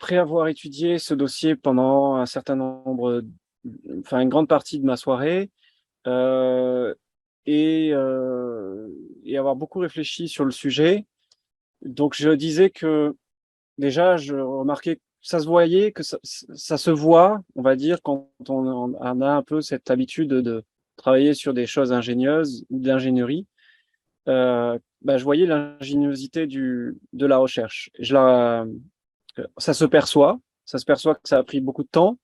après avoir étudié ce dossier pendant un certain nombre, enfin une grande partie de ma soirée, euh, et, euh, et avoir beaucoup réfléchi sur le sujet, donc je disais que déjà, je remarquais que ça se voyait, que ça se voit, on va dire, quand on a un peu cette habitude de travailler sur des choses ingénieuses ou d'ingénierie. Je voyais l'ingéniosité de la recherche. Ça se perçoit que ça a pris beaucoup de temps.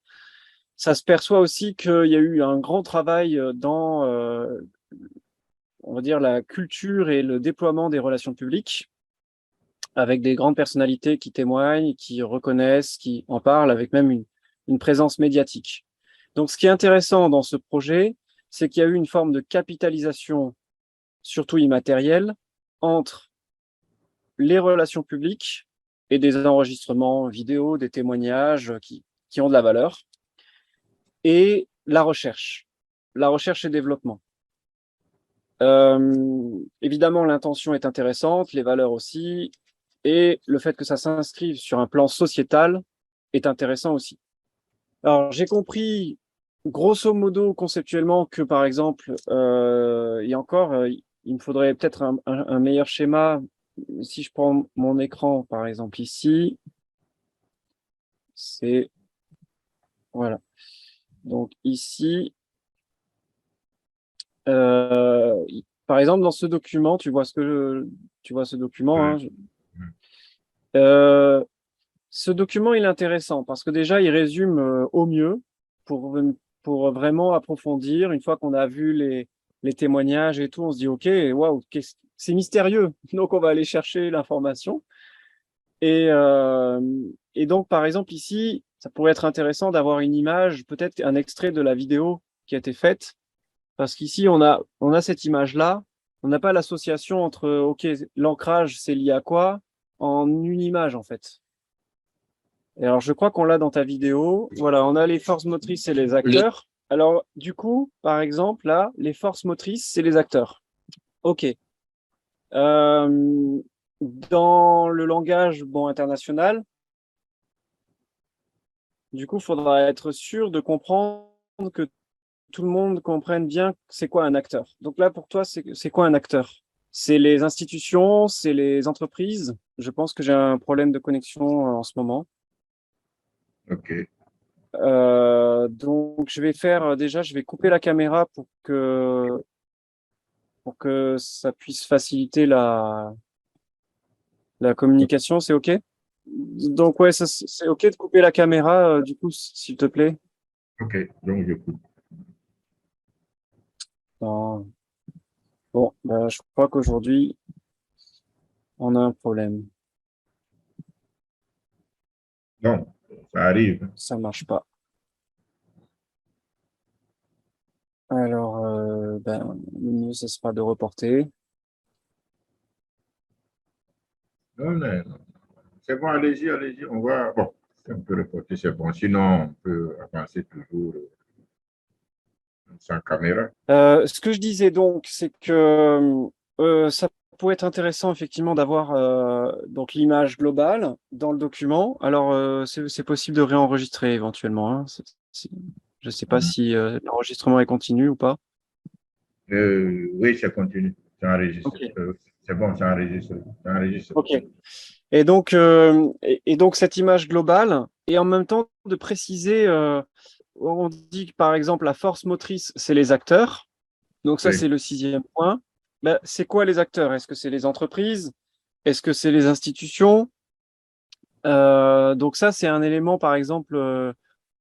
Ça se perçoit aussi qu'il y a eu un grand travail dans, on va dire, la culture et le déploiement des relations publiques, avec des grandes personnalités qui témoignent, qui reconnaissent, qui en parlent, avec même une présence médiatique. Donc, ce qui est intéressant dans ce projet, c'est qu'il y a eu une forme de capitalisation, surtout immatérielle, entre les relations publiques et des enregistrements vidéo, des témoignages qui ont de la valeur, et la recherche et développement. Évidemment, l'intention est intéressante, les valeurs aussi, et le fait que ça s'inscrive sur un plan sociétal est intéressant aussi. Alors, j'ai compris, grosso modo, conceptuellement, que par exemple, et encore, il me faudrait peut-être un meilleur schéma. Si je prends mon écran, par exemple, ici, c'est, voilà. Donc ici, euh, par exemple, dans ce document, tu vois ce document, Ouais. hein, euh, ce document, il est intéressant parce que déjà, il résume au mieux pour, pour vraiment approfondir. Une fois qu'on a vu les témoignages et tout, on se dit, OK, waouh, c'est mystérieux. Donc, on va aller chercher l'information. Et, euh, et donc, par exemple, ici, ça pourrait être intéressant d'avoir une image, peut-être un extrait de la vidéo qui a été faite. Parce qu'ici, on a cette image-là. On n'a pas l'association entre, OK, l'ancrage, c'est lié à quoi, en une image, en fait. Et alors, je crois qu'on l'a dans ta vidéo. Voilà, on a les forces motrices et les acteurs. Alors, du coup, par exemple, là, les forces motrices, c'est les acteurs. OK. Euh, Dans le langage bon, international, du coup, il faudra être sûr de comprendre que tout le monde comprenne bien c'est quoi un acteur. Donc là, pour toi, c'est quoi un acteur? C'est les institutions, c'est les entreprises. Je pense que j'ai un problème de connexion en ce moment. OK. Donc, je vais faire déjà, je vais couper la caméra pour que ça puisse faciliter la communication. C'est OK? Donc, ouais, c'est OK de couper la caméra, du coup, s'il te plaît. OK. Donc, je coupe. Non. Bon, bah, je crois qu'aujourd'hui, on a un problème. Donc, ça arrive. Ça marche pas. Alors, le mieux, ce sera de reporter. Non, non, non. C'est bon, allez-y, allez-y. On va. Bon, si on peut reporter, c'est bon. Sinon, on peut avancer toujours sans caméra. Ce que je disais donc, c'est que ça pourrait être intéressant effectivement d'avoir donc l'image globale dans le document. Alors, c'est possible de réenregistrer éventuellement, hein. Je ne sais pas si l'enregistrement est continu ou pas. Oui, ça continue. Ça enregistre. Ok. C'est bon, ça enregistre. Ça enregistre. Ok. Et donc cette image globale, et en même temps de préciser, on dit que par exemple la force motrice, c'est les acteurs. Donc ça, Oui. c'est le sixième point. Ben, c'est quoi les acteurs? Est-ce que c'est les entreprises? Est-ce que c'est les institutions? Donc ça, c'est un élément, par exemple,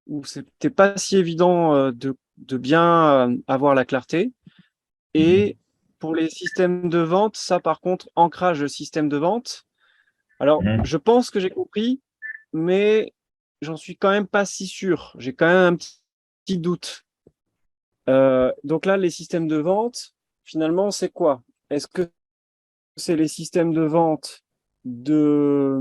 où c'était pas si évident de bien avoir la clarté. Mhm. Et pour les systèmes de vente, ça, par contre, ancrage le système de vente. Alors, Mhm. je pense que j'ai compris, mais j'en suis quand même pas si sûr. J'ai quand même un petit doute. Donc là, les systèmes de vente, finalement, c'est quoi? Est-ce que c'est les systèmes de vente de,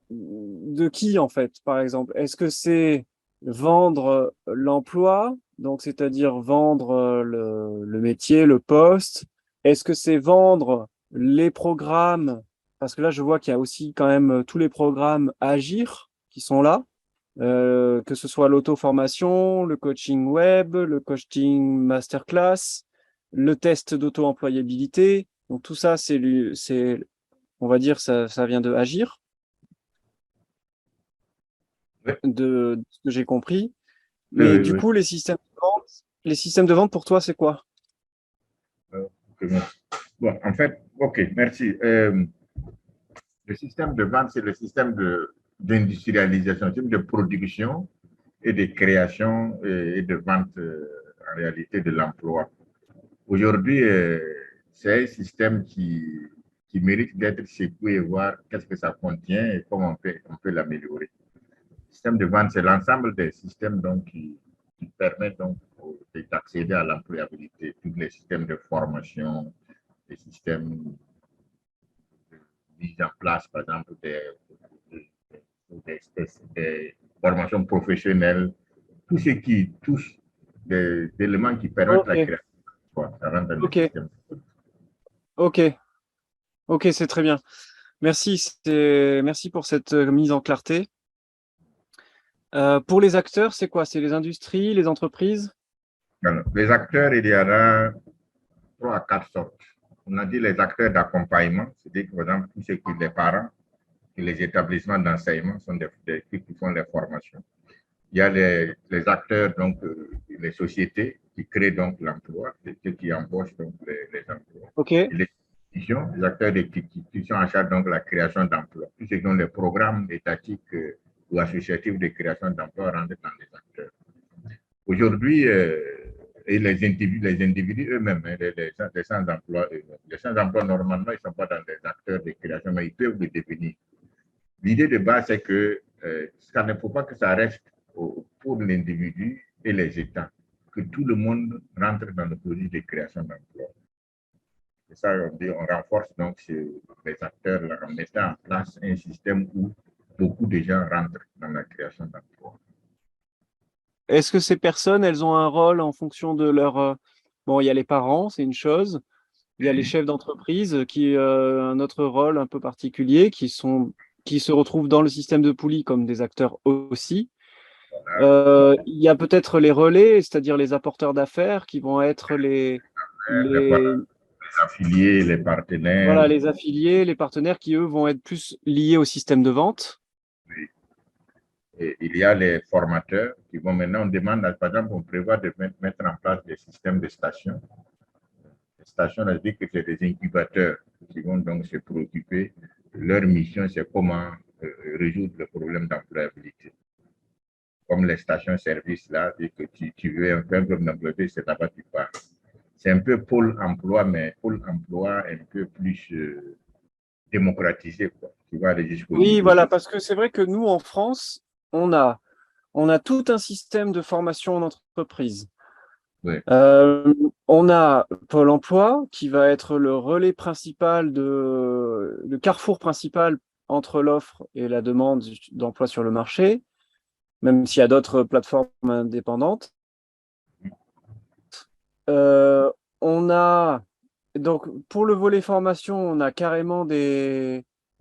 de qui, en fait, par exemple? Est-ce que c'est vendre l'emploi, donc c'est-à-dire vendre le métier, le poste? Est-ce que c'est vendre les programmes parce que là, je vois qu'il y a aussi quand même tous les programmes Agir qui sont là, que ce soit l'auto-formation, le coaching web, le coaching masterclass, le test d'auto-employabilité. Donc tout ça, on va dire, ça vient de Agir, Oui, de ce que j'ai compris. oui, Mais oui. du Oui. coup, les systèmes de vente pour toi, c'est quoi? Ok, bon. Bon, en fait, OK, merci. Le système de vente, c'est le système d'industrialisation, de production et de création et de vente en réalité de l'emploi. Aujourd'hui, c'est un système qui mérite d'être secoué et voir qu'est-ce que ça contient et comment on peut l'améliorer. Le système de vente, c'est l'ensemble des systèmes donc, qui permettent donc d'accéder à l'employabilité, tous les systèmes de formation, les systèmes mise en place, par exemple, des formations professionnelles, tout ce qui touche des éléments qui permettent Ok, la création, ça rentre dans le ok, système. ok, ok, c'est très bien. Merci, merci pour cette mise en clarté. Pour les acteurs, c'est quoi? C'est les industries, les entreprises? Alors, les acteurs, il y en a trois à quatre sortes. On a dit les acteurs d'accompagnement, c'est-à-dire que, par exemple, tous ceux qui sont les parents et les établissements d'enseignement sont ceux qui font les formations. Il y a les acteurs, donc les sociétés qui créent donc l'emploi, ceux qui embauchent donc les emplois. Ok, Et les institutions, les acteurs qui sont en charge donc de la création d'emplois. Tous ceux qui ont des programmes étatiques ou associatifs de création d'emplois rentrent dans les acteurs. Aujourd'hui, et les individus eux-mêmes, hein, les sans-emploi eux-mêmes. Les sans-emploi, normalement, ils ne sont pas dans des acteurs de création, mais ils peuvent le devenir. L'idée de base, c'est que ça ne faut pas que ça reste pour l'individu et les États, que tout le monde rentre dans le processus de création d'emplois. C'est ça, on renforce donc les acteurs là, en mettant en place un système où beaucoup de gens rentrent dans la création d'emplois. est-ce que ces personnes, elles ont un rôle en fonction de leur... Bon, il y a les parents, c'est une chose. Il y a les chefs d'entreprise qui un autre rôle un peu particulier, qui se retrouvent dans le système de Pouli comme des acteurs aussi. Il y a peut-être les relais, c'est-à-dire les apporteurs d'affaires, qui vont être les, Les affiliés, les partenaires. voilà, les affiliés, les partenaires qui, eux, vont être plus liés au système de vente. Et il y a les formateurs qui vont maintenant, on demande, par exemple, on prévoit de mettre en place des systèmes de stations. Les stations, ça veut dire que c'est des incubateurs qui vont donc se préoccuper. Leur mission, c'est comment résoudre le problème d'employabilité. Comme les stations-service, là, et que tu veux un problème d'employabilité, c'est là-bas que tu pars. C'est un peu pôle emploi, mais pôle emploi un peu plus démocratisé, quoi. Tu vas aller jusqu'au Oui, niveau voilà, de... parce que c'est vrai que nous, en France, on a, on a tout un système de formation en entreprise. Ouais. Euh, on a Pôle emploi qui va être le relais principal le carrefour principal entre l'offre et la demande d'emploi sur le marché, même s'il y a d'autres plateformes indépendantes. Euh, on a donc pour le volet formation, on a carrément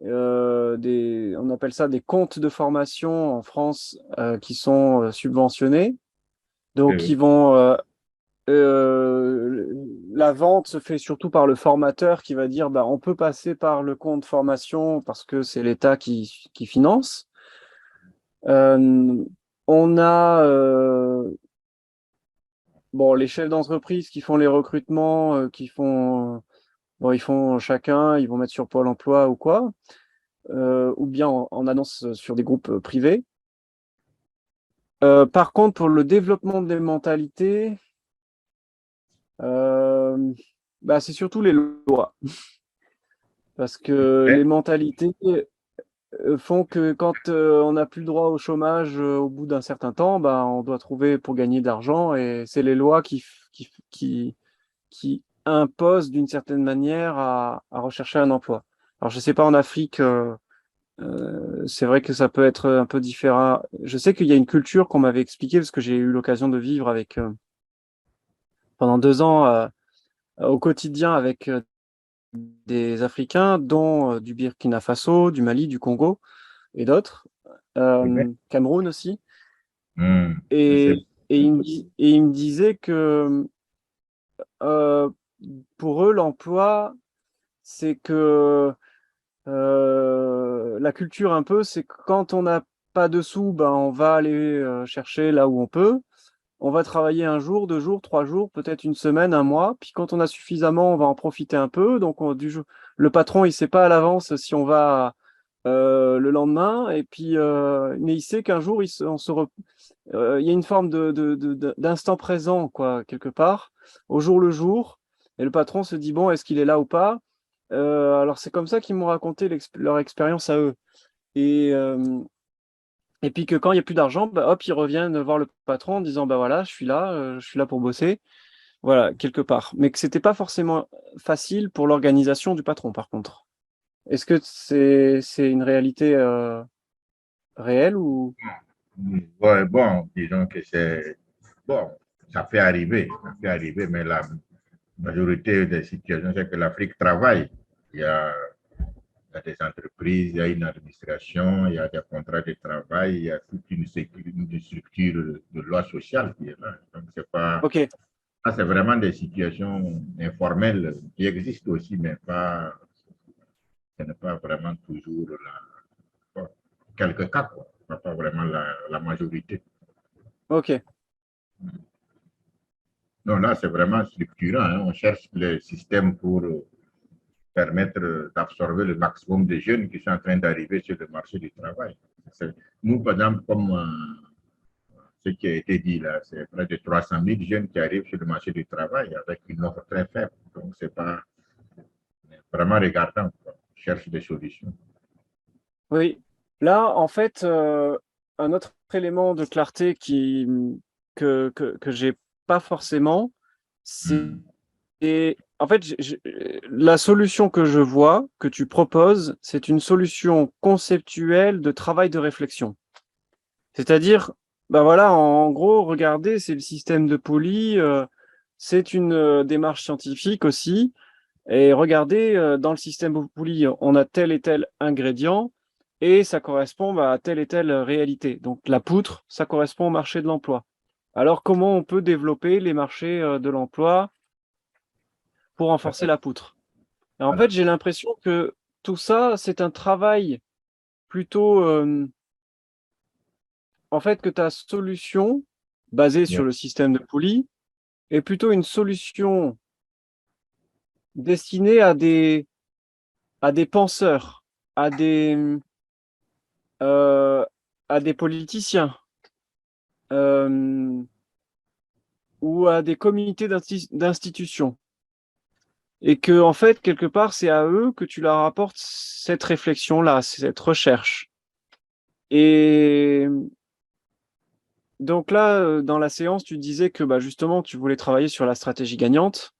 on appelle ça des comptes de formation en France qui sont subventionnés, donc Oui. la vente se fait surtout par le formateur qui va dire bah, on peut passer par le compte formation parce que c'est l'État qui finance. Euh, on a bon, les chefs d'entreprise qui font les recrutements, bon, ils font chacun, ils vont mettre sur Pôle emploi ou quoi, ou bien en annonce sur des groupes privés. Par contre, pour le développement des mentalités, euh, bah, c'est surtout les lois. Parce que les mentalités font que quand on n'a plus le droit au chômage au bout d'un certain temps, bah, on doit trouver pour gagner de l'argent et c'est les lois qui imposent d'une certaine manière à rechercher un emploi. Alors, je ne sais pas en Afrique, c'est vrai que ça peut être un peu différent. Je sais qu'il y a une culture qu'on m'avait expliquée parce que j'ai eu l'occasion de vivre pendant 2 ans au quotidien avec des Africains, dont du Burkina Faso, du Mali, du Congo et d'autres, Cameroun aussi. Je sais. Et il me disait que pour eux, l'emploi, c'est que la culture un peu, c'est que quand on n'a pas de sous, ben, on va aller chercher là où on peut. On va travailler un jour, 2 jours, 3 jours, peut-être une semaine, un mois. Puis quand on a suffisamment, on va en profiter un peu. Donc le patron, il sait pas à l'avance si on va le lendemain. Et puis, mais il sait qu'un jour, il y a une forme d'instant présent, quoi, quelque part, au jour le jour. Et le patron se dit, bon, est-ce qu'il est là ou pas? Alors c'est comme ça qu'ils m'ont raconté leur expérience à eux. Et, euh, et puis que quand il n'y a plus d'argent, bah, hop, ils reviennent voir le patron en disant, bah voilà, je suis là pour bosser. Voilà, quelque part. Mais que c'était pas forcément facile pour l'organisation du patron, par contre. Est-ce que c'est une réalité réelle ou... Ouais, bon, disons que c'est. Bon, ça peut arriver, mais la majorité des situations, c'est que l'Afrique travaille. Il y a, il y a des entreprises, il y a une administration, il y a des contrats de travail, il y a toute une structure de loi sociale qui est là. Donc, c'est pas. Ok, Ça, c'est vraiment des situations informelles qui existent aussi, mais pas. Ce n'est pas vraiment toujours bon, quelques cas, quoi. Pas vraiment la majorité. ok. Non, là, c'est vraiment structurant, hein. On cherche le système pour permettre d'absorber le maximum de jeunes qui sont en train d'arriver sur le marché du travail. Nous, par exemple, comme ce qui a été dit là, c'est près de 300 000 jeunes qui arrivent sur le marché du travail avec une offre très faible. Donc, c'est pas vraiment regardant, quoi. On cherche des solutions. Oui. Là, en fait, un autre élément de clarté que j'ai pas forcément, c'est Hmm. en fait la solution que je vois, que tu proposes, c'est une solution conceptuelle de travail de réflexion. C'est-à-dire, bah voilà, en gros, regardez, c'est le système de Pauli, c'est une démarche scientifique aussi. Et regardez, dans le système de Pauli, on a tel et tel ingrédient et ça correspond bah, à telle et telle réalité. Donc la poutre, ça correspond au marché de l'emploi. Alors comment on peut développer les marchés de l'emploi pour renforcer la poutre? Et en fait, Voilà. j'ai l'impression que tout ça, c'est un travail plutôt, en fait, que ta solution basée Yeah. sur le système de Pauli est plutôt une solution destinée à des penseurs, à euh, à des politiciens euh, ou à des comités d'institutions. Et que, en fait, quelque part, c'est à eux que tu leur apportes cette réflexion-là, cette recherche. Et donc là, dans la séance, tu disais que bah, justement, tu voulais travailler sur la stratégie gagnante,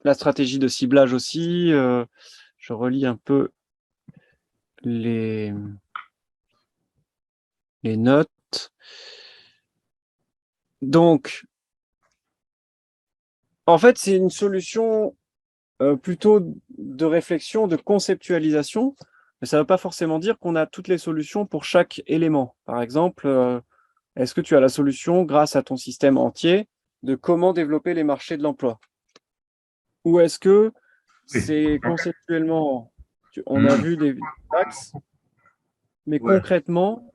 la stratégie de ciblage aussi. Je relis un peu les, les notes. Donc, en fait, c'est une solution plutôt de réflexion, de conceptualisation, mais ça ne veut pas forcément dire qu'on a toutes les solutions pour chaque élément. Par exemple, est-ce que tu as la solution grâce à ton système entier de comment développer les marchés de l'emploi? Ou est-ce que Oui. c'est conceptuellement, on a Hmm. vu des axes, mais Ouais. concrètement,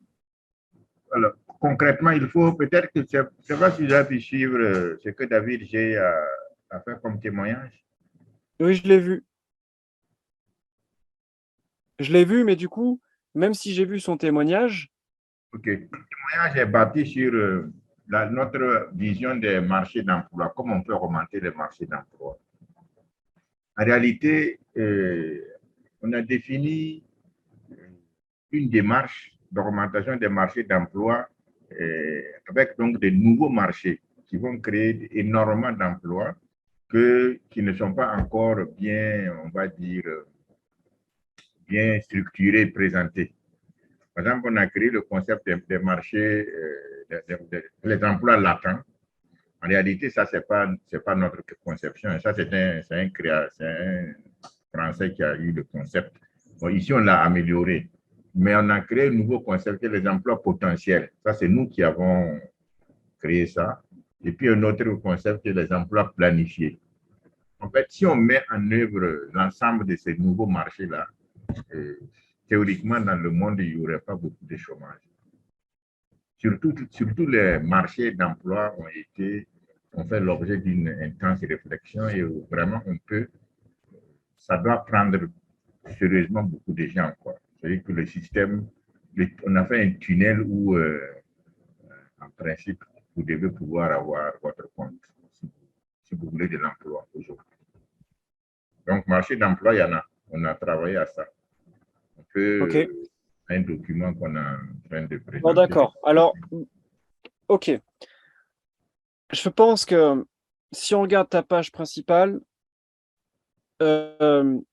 Alors, concrètement, il faut peut-être que, je ne sais pas si j'ai pu suivre ce que David G a fait comme témoignage. oui, je l'ai vu. Je l'ai vu, mais du coup, même si j'ai vu son témoignage, OK. Le témoignage est bâti sur notre vision des marchés d'emploi, comment on peut augmenter les marchés d'emploi. En réalité, on a défini une démarche d'augmentation des marchés d'emploi avec donc de nouveaux marchés qui vont créer énormément d'emplois qui ne sont pas encore bien, on va dire, bien structurés et présentés. Par exemple, on a créé le concept des marchés, les emplois latents. En réalité, ça, c'est pas notre conception. Ça, c'est un Français qui a eu le concept. Bon, ici, on l'a amélioré. Mais on a créé un nouveau concept qui est les emplois potentiels. Ça, c'est nous qui avons créé ça. Et puis, un autre concept qui est les emplois planifiés. En fait, si on met en œuvre l'ensemble de ces nouveaux marchés-là, théoriquement, dans le monde, il n'y aurait pas beaucoup de chômage. Surtout les marchés d'emploi ont fait l'objet d'une intense réflexion et vraiment ça doit prendre sérieusement beaucoup de gens. C'est-à-dire que le système, on a fait un tunnel où, en principe, vous devez pouvoir avoir votre compte si vous voulez de l'emploi aujourd'hui. Donc, marché d'emploi, il y en a. On a travaillé à ça. On peut, un document qu'on est en train de présenter. Bon, d'accord. Alors, OK. Je pense que si on regarde ta page principale,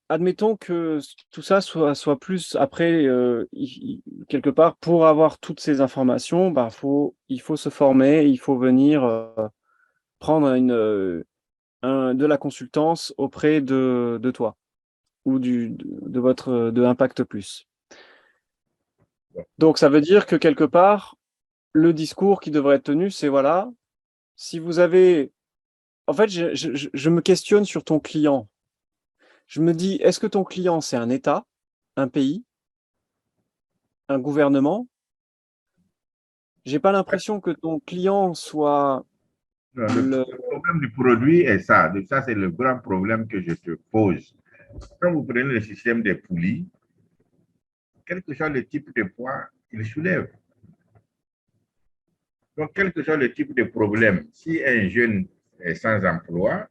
admettons que tout ça soit plus après, quelque part, pour avoir toutes ces informations, bah, il faut se former, il faut venir prendre de la consultance auprès de toi ou de Impact Plus. Donc, ça veut dire que quelque part, le discours qui devrait être tenu, c'est voilà, si vous avez... En fait, je me questionne sur ton client. Je me dis, est-ce que ton client, c'est un État, un pays, un gouvernement? J'ai pas l'impression que ton client soit le problème du produit est ça. Ça, c'est le grand problème que je te pose. Quand vous prenez le système des poulies, quel que soit le type de poids, il soulève. Donc, quel que soit le type de problème, si un jeune est sans emploi,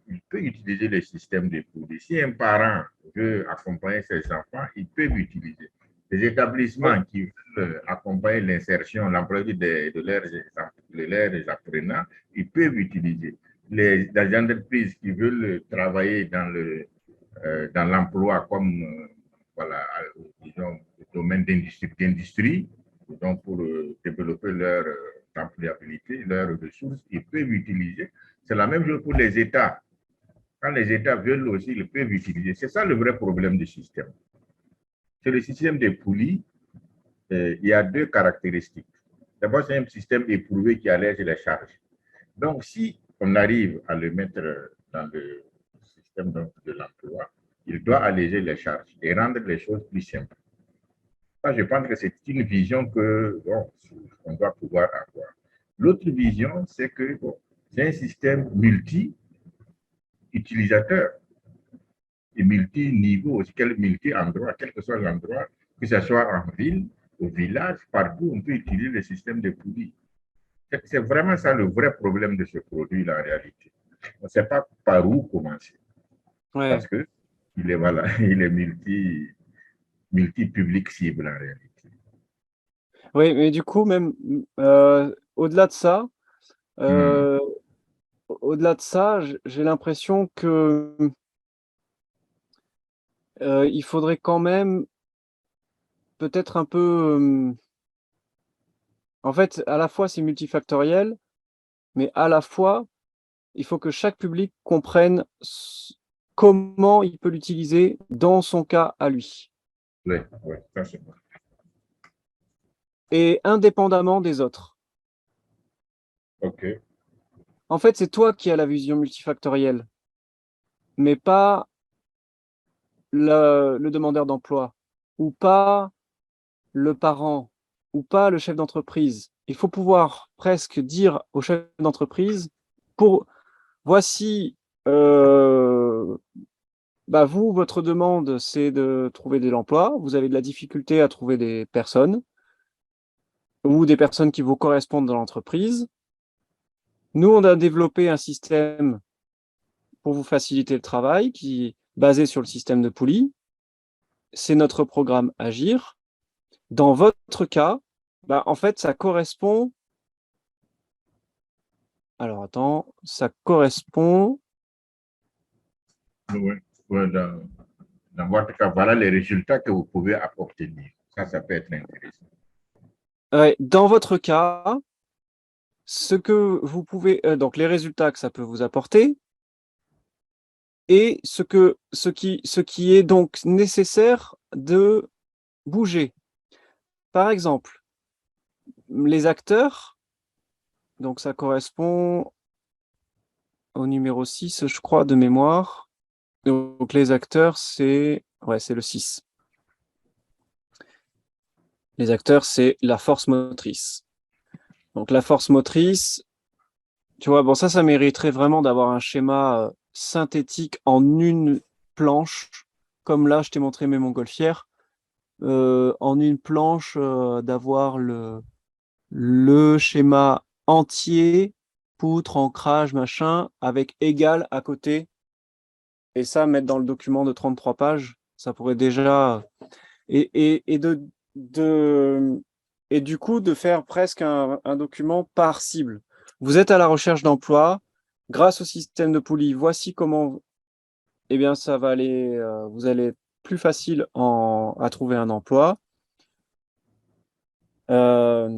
il peut utiliser le système des poulies. Si un parent veut accompagner ses enfants, il peut l'utiliser. Les établissements qui veulent accompagner l'insertion, l'emploi de leurs apprenants, ils peuvent l'utiliser. Les entreprises qui veulent travailler dans l'emploi comme voilà, disons, le domaine d'industrie, donc pour développer leur employabilité, leurs ressources, ils peuvent l'utiliser. C'est la même chose pour les États. Quand les États veulent aussi, ils peuvent l'utiliser. C'est ça le vrai problème du système. C'est le système des poulies. Il y a deux caractéristiques. D'abord, c'est un système éprouvé qui allège les charges. Donc, si on arrive à le mettre dans le système de l'emploi, il doit alléger les charges et rendre les choses plus simples. Ça, je pense que c'est une vision que on doit pouvoir avoir. L'autre vision, c'est que c'est un système multi-utilisateur et multi-niveau, multi-endroit, quel que soit l'endroit, que ce soit en ville, au village, partout, on peut utiliser le système de poulies. C'est vraiment ça le vrai problème de ce produit-là en réalité. On ne sait pas par où commencer. Ouais. Parce que il est, voilà, il est multi-public cible en réalité. Oui, mais du coup, même au-delà de ça, j'ai l'impression que il faudrait quand même peut-être un peu... en fait, à la fois, c'est multifactoriel, mais à la fois, il faut que chaque public comprenne comment il peut l'utiliser dans son cas à lui. Oui, ça c'est bon. Et indépendamment des autres. OK. En fait, c'est toi qui as la vision multifactorielle, mais pas le demandeur d'emploi, ou pas le parent, ou pas le chef d'entreprise. Il faut pouvoir presque dire au chef d'entreprise, voici, vous, votre demande, c'est de trouver de l'emploi, vous avez de la difficulté à trouver des personnes, ou des personnes qui vous correspondent dans l'entreprise. Nous, on a développé un système pour vous faciliter le travail, qui est basé sur le système de poulies. C'est notre programme Agir. Dans votre cas, en fait, ça correspond... Alors, attends, ça correspond... Oui, dans votre cas, voilà les résultats que vous pouvez obtenir. Ça peut être intéressant. Dans votre cas, ce que vous pouvez, donc les résultats que ça peut vous apporter et ce qui est donc nécessaire de bouger. Par exemple, les acteurs, donc ça correspond au numéro 6, je crois, de mémoire. Donc les acteurs, c'est le 6. Les acteurs, c'est la force motrice. Donc la force motrice, tu vois, bon ça mériterait vraiment d'avoir un schéma synthétique en une planche, comme là, je t'ai montré mes montgolfières, en une planche, d'avoir le schéma entier, poutre, ancrage, machin, avec égal à côté. Et ça, mettre dans le document de 33 pages, ça pourrait déjà... De, et du coup, de faire presque un document par cible. Vous êtes à la recherche d'emploi. Grâce au système de poulie, voici comment eh bien, ça va aller, vous allez être plus facile à trouver un emploi. Euh,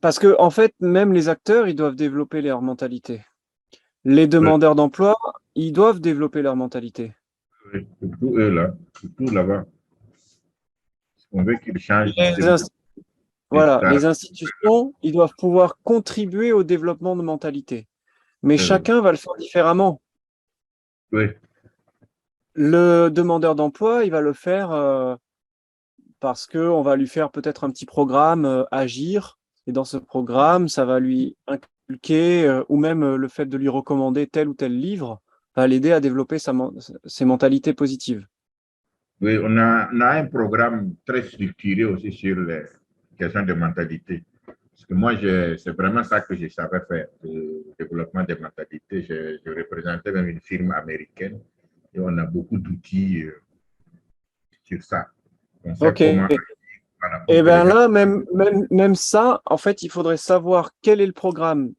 parce que, en fait, même les acteurs, ils doivent développer leur mentalité. Les Oui, demandeurs d'emploi, ils doivent développer leur mentalité. oui, surtout eux là, surtout là-bas. On veut qu'ils changent du Les, système ins- voilà, d'état. les institutions, ils doivent pouvoir contribuer au développement de mentalité. Mais chacun va le faire différemment. Oui, Le demandeur d'emploi, il va le faire parce qu'on va lui faire peut-être un petit programme Agir. Et dans ce programme, ça va lui inculquer, ou même le fait de lui recommander tel ou tel livre, va l'aider à développer ses mentalités positives. oui, on a un programme très structuré aussi sur les questions de mentalité. Parce que moi, c'est vraiment ça que je savais faire, le développement des mentalités. Je représentais même une firme américaine et on a beaucoup d'outils sur ça. On sait Ok. comment, voilà, pour Et que les bien gens... là, même ça, en fait, il faudrait savoir quel est le programme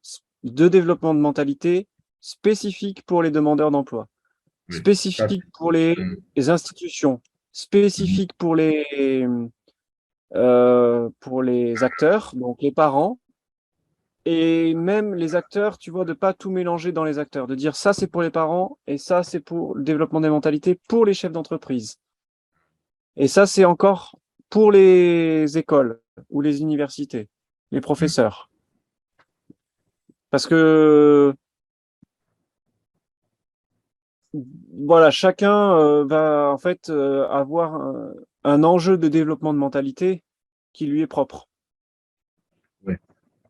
de développement de mentalité spécifique pour les demandeurs d'emploi, Oui, ça, spécifique pour les institutions, mhm. spécifique pour les acteurs, donc les parents, et même les acteurs, tu vois, de pas tout mélanger dans les acteurs, de dire ça c'est pour les parents et ça c'est pour le développement des mentalités pour les chefs d'entreprise. Et ça c'est encore pour les écoles ou les universités, les professeurs. Parce que voilà, chacun va en fait avoir un enjeu de développement de mentalité qui lui est propre. Oui.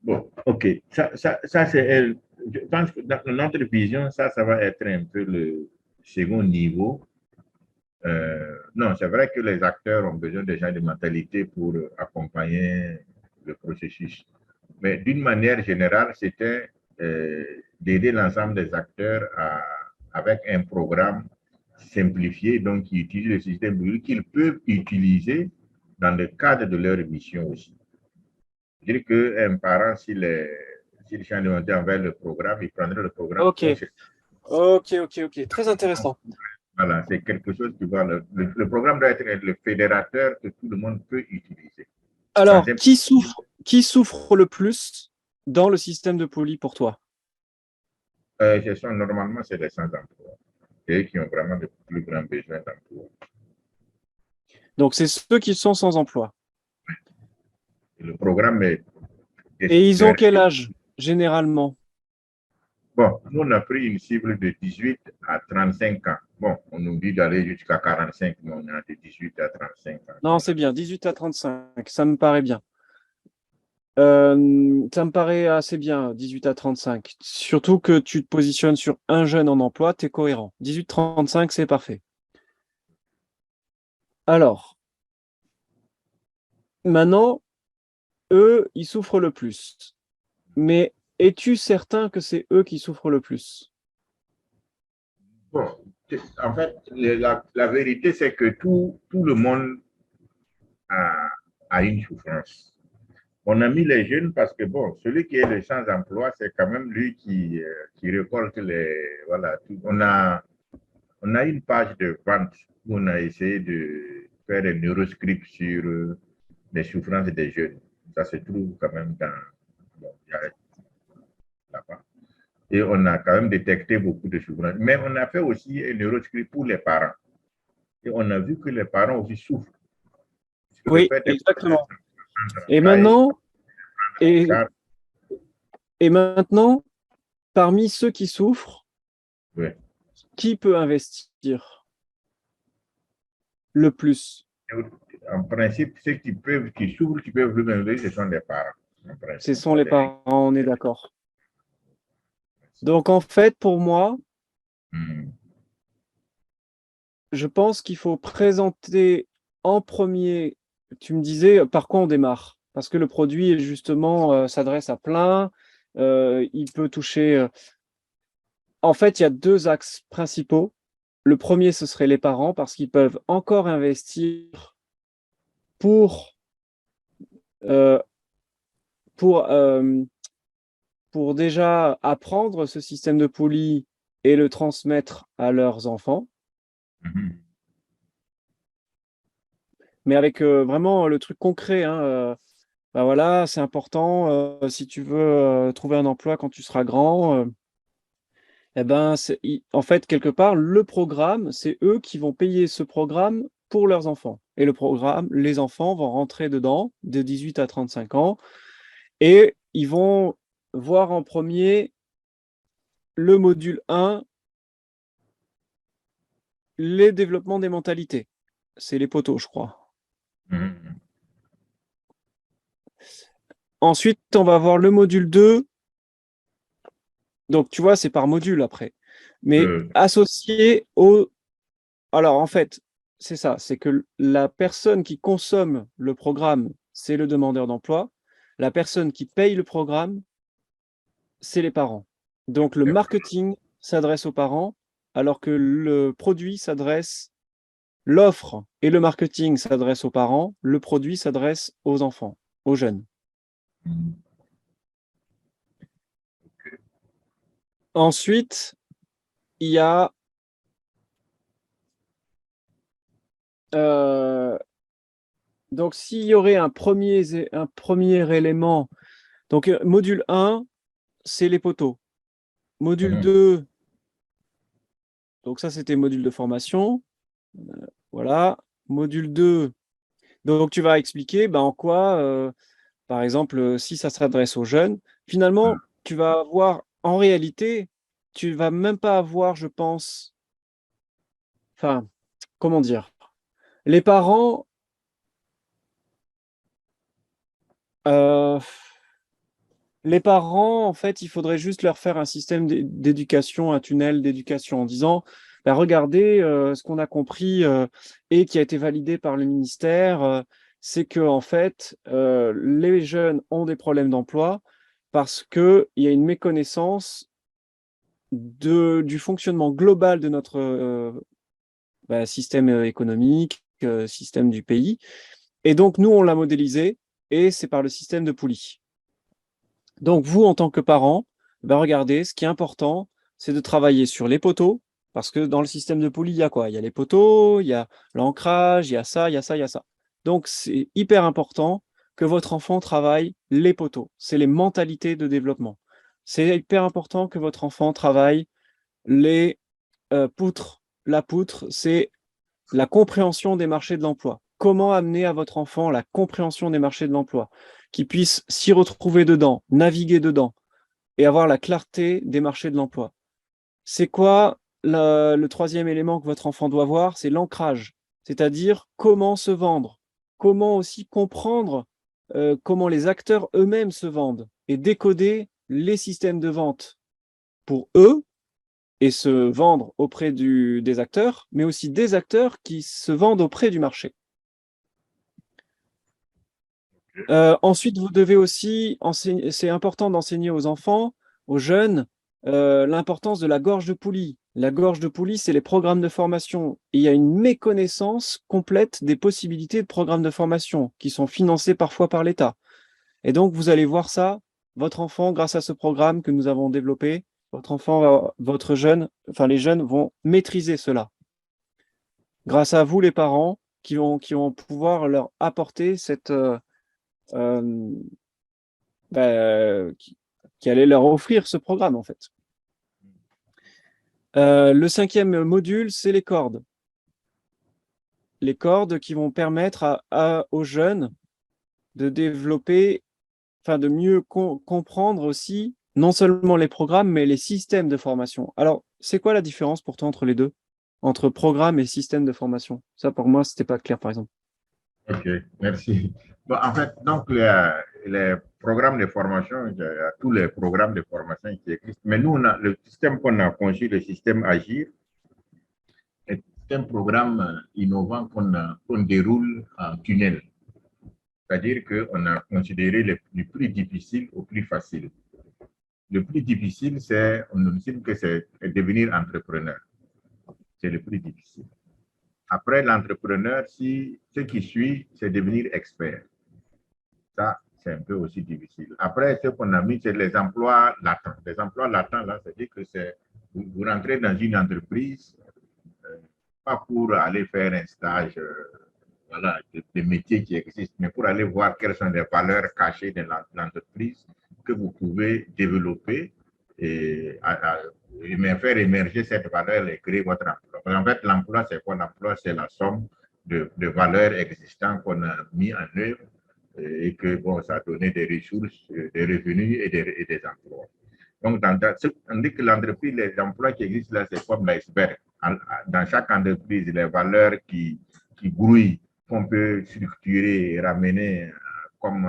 Bon, OK. Ça c'est, je pense que dans notre vision, ça va être un peu le second niveau. Non, c'est vrai que les acteurs ont besoin déjà de mentalité pour accompagner le processus. Mais d'une manière générale, c'était d'aider l'ensemble des acteurs avec un programme simplifié, donc qui utilise le système qu'ils peuvent utiliser dans le cadre de leur mission aussi. Dire qu'un parent, s'il change de monter envers le programme, il prendrait le programme. Ok, Bon, ok. Très intéressant. voilà, c'est quelque chose qui va. Le programme doit être le fédérateur que tout le monde peut utiliser. Dans Alors, un, qui souffre le plus dans le système de poli pour toi? normalement, c'est les sans-emploi. Et qui ont vraiment de plus grands besoins d'emploi. Donc, c'est ceux qui sont sans emploi. Et le programme est Et ils ont destiné. quel âge, généralement? Bon, nous, on a pris une cible de 18 à 35 ans. Bon, on nous dit d'aller jusqu'à 45, mais on a de 18 à 35 ans. Non, c'est bien, 18 à 35, ça me paraît bien. Ça me paraît assez bien, 18 à 35. Surtout que tu te positionnes sur un jeune en emploi, tu es cohérent. 18-35, c'est parfait. Alors, maintenant, eux, ils souffrent le plus. Mais es-tu certain que c'est eux qui souffrent le plus? Bon, en fait, la vérité, c'est que tout le monde a, a une souffrance. On a mis les jeunes parce que, bon, celui qui est le sans-emploi, c'est quand même lui qui récolte les. Voilà, on a une page de vente où on a essayé de faire un neuroscript sur les souffrances des jeunes. Ça se trouve quand même dans. Bon, Et on a quand même détecté beaucoup de souffrances. Mais on a fait aussi un neuroscreen pour les parents. Et on a vu que les parents aussi souffrent. Parce que le Oui, fait de exactement. prendre en Et taille, maintenant, en et, charge, et maintenant, parmi ceux qui souffrent, ouais. qui peut investir le plus? En principe, ceux qui souffrent, qui peuvent le ce sont les parents. En Ce principe, sont les parents, on est d'accord. Donc en fait, pour moi, Hmm. je pense qu'il faut présenter en premier, tu me disais, par quoi on démarre? Parce que le produit, justement, s'adresse à plein, il peut toucher... En fait, il y a deux axes principaux. Le premier, ce serait les parents, parce qu'ils peuvent encore investir pour, euh, pour, euh, pour déjà apprendre ce système de poulie et le transmettre à leurs enfants. Mhm. Mais avec vraiment le truc concret, hein, bah voilà, c'est important, si tu veux trouver un emploi quand tu seras grand, eh ben, en fait, quelque part, le programme, c'est eux qui vont payer ce programme pour leurs enfants. Et le programme, les enfants vont rentrer dedans de 18 à 35 ans et ils vont voir en premier le module 1, les développements des mentalités. C'est les poteaux, je crois. Mhm. Ensuite, on va voir le module 2. Donc, tu vois, c'est par module après. Mais Euh, associé au... Alors, en fait, c'est ça, c'est que la personne qui consomme le programme, c'est le demandeur d'emploi. La personne qui paye le programme, c'est les parents. Donc, le marketing s'adresse aux parents, alors que le produit s'adresse, l'offre et le marketing s'adressent aux parents, le produit s'adresse aux enfants, aux jeunes. Ensuite, il y a donc s'il y aurait un premier élément, donc module 1, c'est les poteaux. Module mhm. 2, donc ça c'était module de formation. Voilà. Module 2, donc tu vas expliquer en quoi, par exemple, si ça s'adresse aux jeunes, finalement, tu vas avoir, en réalité, tu vas même pas avoir, je pense, enfin, comment dire, les parents, euh, en fait, il faudrait juste leur faire un système d'éducation, un tunnel d'éducation en disant, regardez, ce qu'on a compris et qui a été validé par le ministère, c'est que en fait, les jeunes ont des problèmes d'emploi parce qu'il y a une méconnaissance du fonctionnement global de notre système économique, système du pays. Et donc, nous, on l'a modélisé et c'est par le système de Poulie. Donc, vous, en tant que parent, regardez, ce qui est important, c'est de travailler sur les poteaux, parce que dans le système de Poulie, il y a quoi? Il y a les poteaux, il y a l'ancrage, il y a ça, il y a ça, il y a ça. Donc, c'est hyper important que votre enfant travaille les poteaux. C'est les mentalités de développement. C'est hyper important que votre enfant travaille les poutres. La poutre, c'est la compréhension des marchés de l'emploi. Comment amener à votre enfant la compréhension des marchés de l'emploi, qu'il puisse s'y retrouver dedans, naviguer dedans et avoir la clarté des marchés de l'emploi. C'est quoi le troisième élément que votre enfant doit voir? C'est l'ancrage, c'est-à-dire comment se vendre, comment aussi comprendre comment les acteurs eux-mêmes se vendent et décoder les systèmes de vente pour eux et se vendre auprès des acteurs, mais aussi des acteurs qui se vendent auprès du marché. Ensuite, vous devez aussi enseigner, c'est important d'enseigner aux enfants, aux jeunes, l'importance de la gorge de poulie. La gorge de poulie, c'est les programmes de formation. Et il y a une méconnaissance complète des possibilités de programmes de formation qui sont financés parfois par l'État. Et donc, vous allez voir ça, votre enfant, grâce à ce programme que nous avons développé, votre jeune, enfin les jeunes vont maîtriser cela. Grâce à vous, les parents, qui vont pouvoir leur apporter cette, euh, qui allait leur offrir ce programme, en fait. Le 5e module, c'est les cordes. Les cordes qui vont permettre aux jeunes de développer, enfin de mieux comprendre aussi, non seulement les programmes, mais les systèmes de formation. Alors, c'est quoi la différence pour toi entre les deux? Entre programme et système de formation? Ça, pour moi, c'était pas clair, par exemple. Ok, merci. Bon, en fait, donc, les programmes de formation, il y a tous les programmes de formation qui existent. Mais nous, on a, le système qu'on a conçu, le système Agir, est un programme innovant qu'on déroule en tunnel. C'est-à-dire qu'on a considéré le plus difficile au plus facile. Le plus difficile, c'est, on estime que c'est devenir entrepreneur. C'est le plus difficile. Après l'entrepreneur, si ce qui suit, c'est devenir expert. Ça, c'est un peu aussi difficile. Après, ce qu'on a mis, c'est les emplois latents. Les emplois latents, là, c'est-à-dire que vous rentrez dans une entreprise, euh, pas pour aller faire un stage voilà, de métiers qui existent, mais pour aller voir quelles sont les valeurs cachées de l'entreprise que vous pouvez développer et, et faire émerger cette valeur et créer votre emploi. En fait, l'emploi, c'est quoi? L'emploi, c'est la somme de valeurs existantes qu'on a mis en œuvre et que bon, ça a donné des ressources, des revenus et des emplois. Donc, on dit que l'entreprise, les emplois qui existent là, c'est comme l'iceberg. Dans chaque entreprise, les valeurs qui grouillent, qu'on peut structurer et ramener comme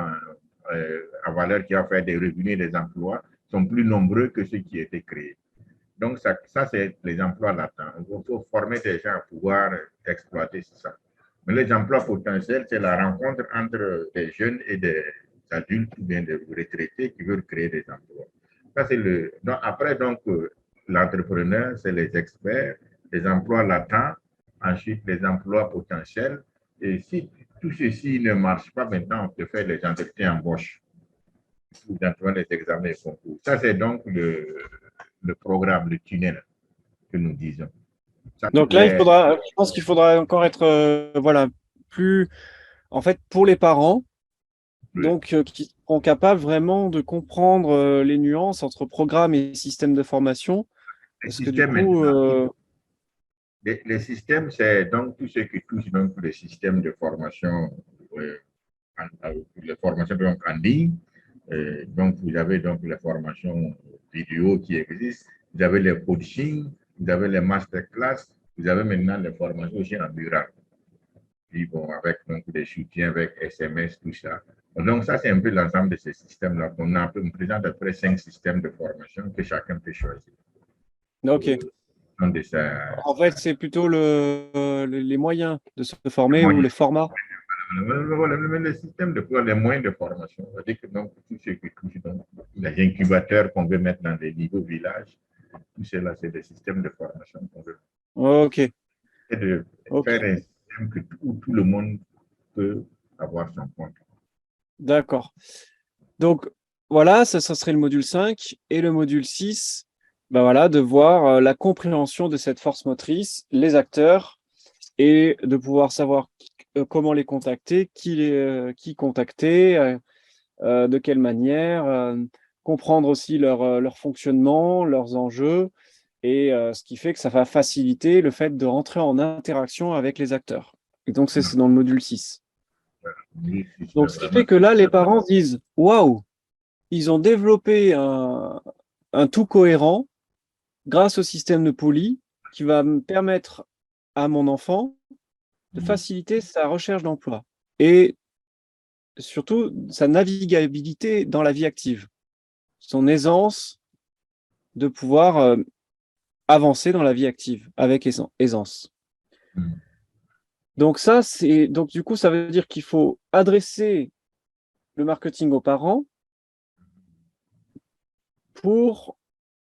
en valeur qui va faire des revenus et des emplois, sont plus nombreux que ceux qui étaient créés. Donc, ça c'est les emplois latents. Il faut former des gens à pouvoir exploiter ça. Mais les emplois potentiels, c'est la rencontre entre des jeunes et des adultes ou bien des retraités qui veulent créer des emplois. Ça, c'est le. Donc, après, donc, l'entrepreneur, c'est les experts, les emplois latents, ensuite les emplois potentiels. Et si tout ceci ne marche pas, maintenant, on peut faire les entretiens embauche dans les examens et concours. Ça, c'est donc le programme, le tunnel que nous disons. Ça, Donc là, je pense qu'il faudra encore être, voilà, plus, en fait, pour les parents, donc qui seront capables vraiment de comprendre les nuances entre programme et système de formation, les parce que du systèmes coup, maintenant, les systèmes, c'est donc tout ce qui touche donc le système de formation, euh, les formations donc en ligne. Donc, vous avez donc les formations vidéo qui existent, vous avez les coachings, vous avez les masterclass, vous avez maintenant les formations aussi en mural. Puis bon, avec donc des soutiens avec SMS, tout ça. Donc, ça, c'est un peu l'ensemble de ces systèmes-là. On présente à peu près 5 systèmes de formation que chacun peut choisir. ok. De sa, En fait, c'est plutôt les moyens de se former ou moyens. les formats. Le système les moyens de formation, c'est-à-dire que donc, tout ce qui touche donc, les incubateurs qu'on veut mettre dans les niveaux villages, tout cela, c'est des systèmes de formation qu'on veut. Ok, Et de ok, faire un système où tout le monde peut avoir son compte. d'accord. Donc, voilà, ça serait le module 5 et le module 6, ben voilà, de voir la compréhension de cette force motrice, les acteurs, et de pouvoir savoir comment les contacter, qui contacter, de quelle manière, comprendre aussi leur fonctionnement, leurs enjeux, et ce qui fait que ça va faciliter le fait de rentrer en interaction avec les acteurs. Et donc, c'est dans le module 6. Oui, c'est Donc, ce qui vraiment. fait que là, les parents disent, waouh, ils ont développé un tout cohérent grâce au système de Poly qui va me permettre à mon enfant de faciliter sa recherche d'emploi et surtout sa navigabilité dans la vie active, son aisance de pouvoir avancer dans la vie active avec aisance. Donc ça, donc du coup, ça veut dire qu'il faut adresser le marketing aux parents pour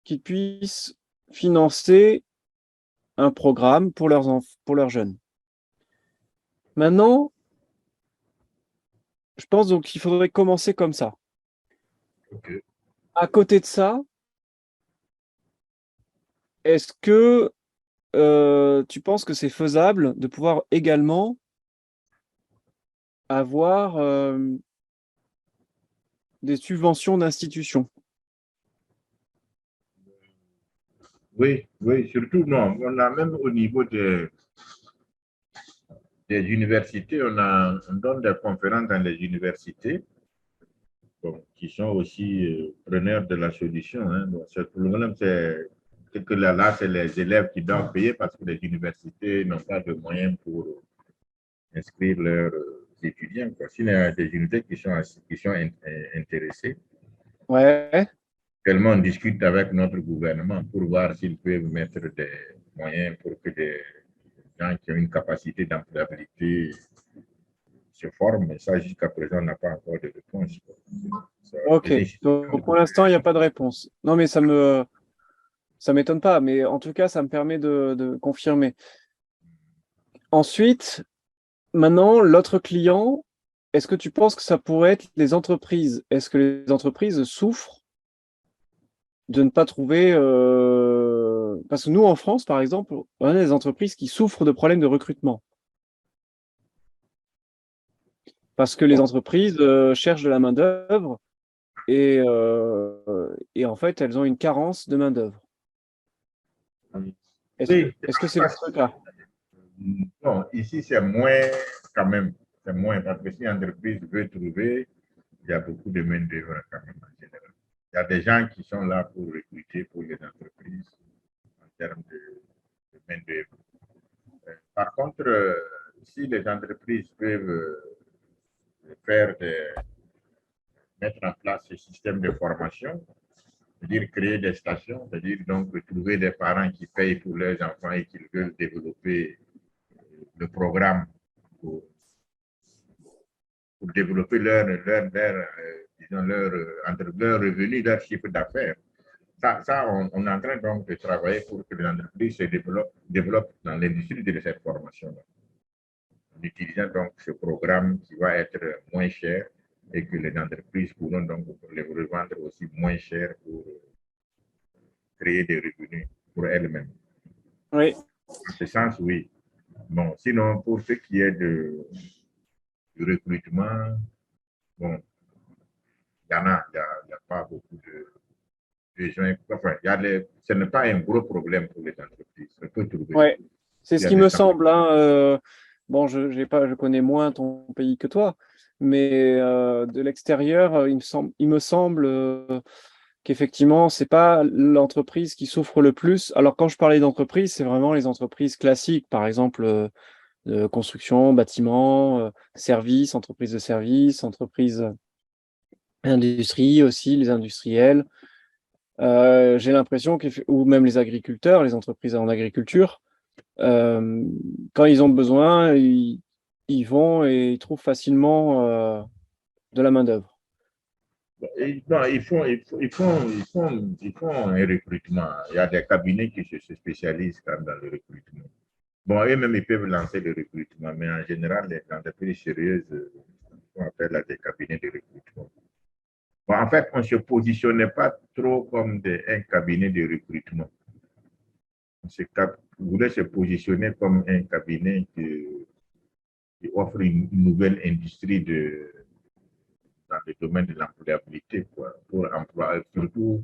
qu'ils puissent financer un programme pour pour leurs jeunes. Maintenant, je pense donc qu'il faudrait commencer comme ça. Okay. À côté de ça, est-ce que tu penses que c'est faisable de pouvoir également avoir des subventions d'institutions? Oui, oui, surtout, non. On a même au niveau des universités, on donne des conférences dans les universités, bon, qui sont aussi preneurs de la solution. Hein. Bon, le problème, c'est que là, c'est les élèves qui doivent payer parce que les universités n'ont pas de moyens pour inscrire leurs étudiants. Quoi. S'il y a des universités qui sont intéressées, Ouais, tellement on discute avec notre gouvernement pour voir s'ils peuvent mettre des moyens pour que des gens qui ont une capacité d'employabilité se forment. Mais ça, jusqu'à présent, on n'a pas encore de réponse. ok. Donc pour l'instant, il n'y a pas de réponse. Non, mais ça m'étonne pas, mais en tout cas, ça me permet de confirmer. Ensuite, maintenant, l'autre client, est-ce que tu penses que ça pourrait être les entreprises? Est-ce que les entreprises souffrent de ne pas trouver... Parce que nous, en France, par exemple, on a des entreprises qui souffrent de problèmes de recrutement. Parce que les entreprises cherchent de la main-d'œuvre et en fait, elles ont une carence de main-d'œuvre. Oui, Est-ce que c'est votre cas? bon, ici, c'est moins quand même. C'est moins parce que si l'entreprise veut trouver, il y a beaucoup de main-d'œuvre quand même en général. Il y a des gens qui sont là pour recruter pour les entreprises en termes de main-d'œuvre. Par contre, si les entreprises peuvent faire mettre en place ce système de formation, c'est-à-dire créer des stations, c'est-à-dire donc trouver des parents qui payent pour leurs enfants et qui veulent développer le programme pour, pour développer disons leur revenu, leur chiffre d'affaires. Ça on est en train donc de travailler pour que les entreprises se développent dans l'industrie de cette formation-là, en utilisant donc ce programme qui va être moins cher et que les entreprises pourront donc les revendre aussi moins cher pour créer des revenus pour elles-mêmes. Oui. En ce sens, oui. Bon, sinon, pour ce qui est du recrutement, bon, il y a pas beaucoup de gens. Enfin, ce n'est pas un gros problème pour les entreprises. On peut trouver. Ouais, c'est Il y ce a qui des me temps. semble, hein. Bon, je connais moins ton pays que toi, mais de l'extérieur, il me semble qu'effectivement, c'est pas l'entreprise qui souffre le plus. Alors, quand je parlais d'entreprise, c'est vraiment les entreprises classiques, par exemple, de construction, bâtiment, services, entreprises industrie aussi, les industriels. J'ai l'impression ou même les agriculteurs, les entreprises en agriculture. Euh, Quand ils ont besoin, ils vont et ils trouvent facilement de la main-d'œuvre. Non, ils font un recrutement. Il y a des cabinets qui se spécialisent quand même dans le recrutement. Bon, eux-mêmes, ils peuvent lancer le recrutement, mais en général, les entreprises sérieuses font appel à des cabinets de recrutement. Bon, en fait, on ne se positionnait pas trop comme un cabinet de recrutement. On voulait se positionner comme un cabinet qui offre une nouvelle industrie dans le domaine de l'employabilité, pour surtout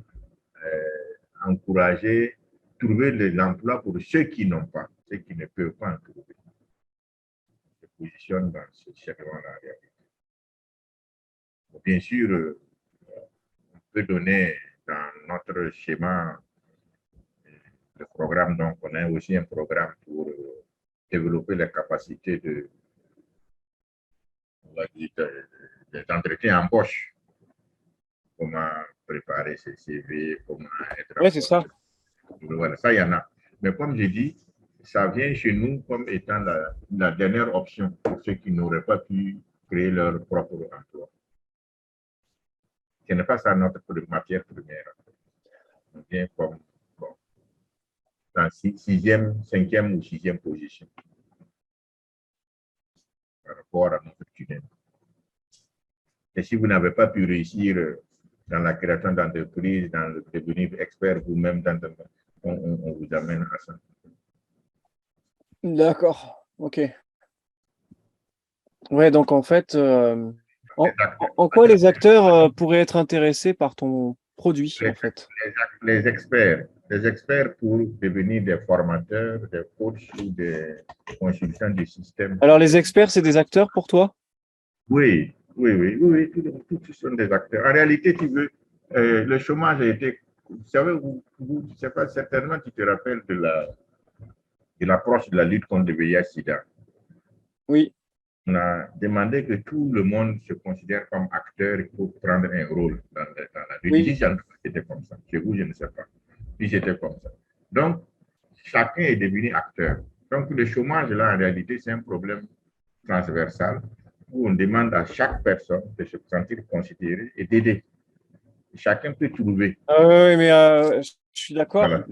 encourager, trouver de l'emploi pour ceux qui n'ont pas, ceux qui ne peuvent pas en trouver. On se positionne dans ce schéma-là. Bien sûr, on peut donner dans notre schéma le programme, donc on a aussi un programme pour développer les capacités des entretiens embauche, comment préparer ses CV, comment être en Oui, c'est ça. contact. Voilà, ça, il y en a. Mais comme je dis, ça vient chez nous comme étant la dernière option pour ceux qui n'auraient pas pu créer leur propre emploi. Ce n'est pas ça notre matière première. On vient comme bon, dans sixième, cinquième ou sixième position par rapport à notre tunnel. Et si vous n'avez pas pu réussir dans la création d'entreprise, dans le devenir expert vous-même, on vous amène à ça. D'accord. OK. Ouais, donc en fait, en quoi les acteurs pourraient être intéressés par ton produit, Les, en fait? les experts, des experts pour devenir des formateurs, des coachs ou des consultants du système. Alors, les experts, c'est des acteurs pour toi? Oui, oui, oui, oui, tous sont des acteurs. En réalité, tu veux, le chômage a été, vous savez, je sais pas, certainement tu te rappelles de l'approche de la lutte contre le VIH-Sida. Oui, On a demandé que tout le monde se considère comme acteur pour prendre un rôle dans la lutte. oui. Ici, c'était comme ça. Chez vous, je ne sais pas. Puis c'était comme ça. Donc, chacun est devenu acteur. Donc, le chômage, là, en réalité, c'est un problème transversal où on demande à chaque personne de se sentir considérée et d'aider. Chacun peut trouver. Oui, mais je suis d'accord. Voilà.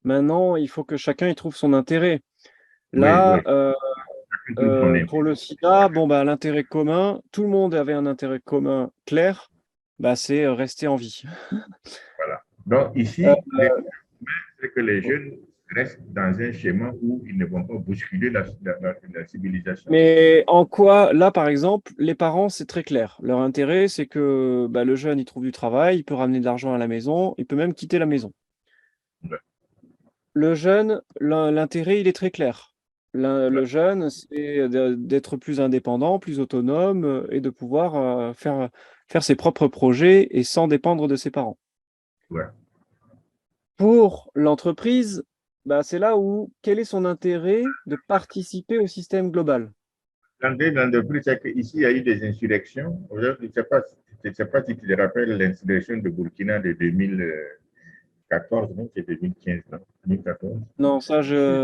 Maintenant, il faut que chacun y trouve son intérêt. Oui, Là, oui. Chacun trouve son pour intérêt. le sida, bon, bah, l'intérêt commun, tout le monde avait un intérêt commun clair, bah, c'est rester en vie. Voilà. Donc, Euh, ici, c'est que les jeunes restent dans un schéma où ils ne vont pas bousculer la civilisation. mais en quoi, là, par exemple, les parents, c'est très clair. Leur intérêt, c'est que bah, le jeune, il trouve du travail, il peut ramener de l'argent à la maison, il peut même quitter la maison. Ouais, Le jeune, l'intérêt, il est très clair. ouais, Le jeune, c'est d'être plus indépendant, plus autonome et de pouvoir faire ses propres projets et sans dépendre de ses parents. ouais. Pour l'entreprise, bah, c'est là où quel est son intérêt de participer au système global? L'entrée dans le plus, c'est qu'ici, il y a eu des insurrections. Je ne sais pas si tu te rappelles l'insurrection de Burkina de 2014, non, c'est 2015, non, 2014. Non, ça,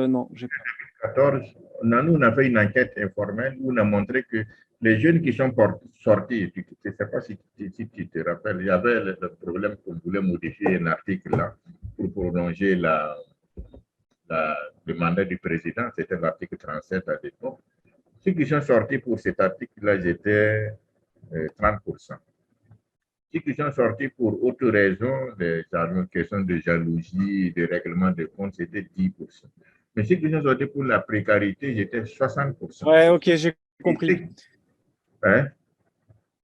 non, j'ai pas. 2014, nous, on a fait une enquête informelle où on a montré que les jeunes qui sont sortis, je ne sais pas si tu te rappelles, il y avait le problème qu'on voulait modifier un article là pour prolonger le mandat du président, c'était l'article 37 à l'époque. Ceux qui sont sortis pour cet article-là, ils étaient 30%. Ceux qui sont sortis pour autre raison, des questions de jalousie, de règlement de compte, c'était 10%. Mais ceux qui sont sortis pour la précarité, j'étais 60%. Ouais, ok, j'ai compris. Hein,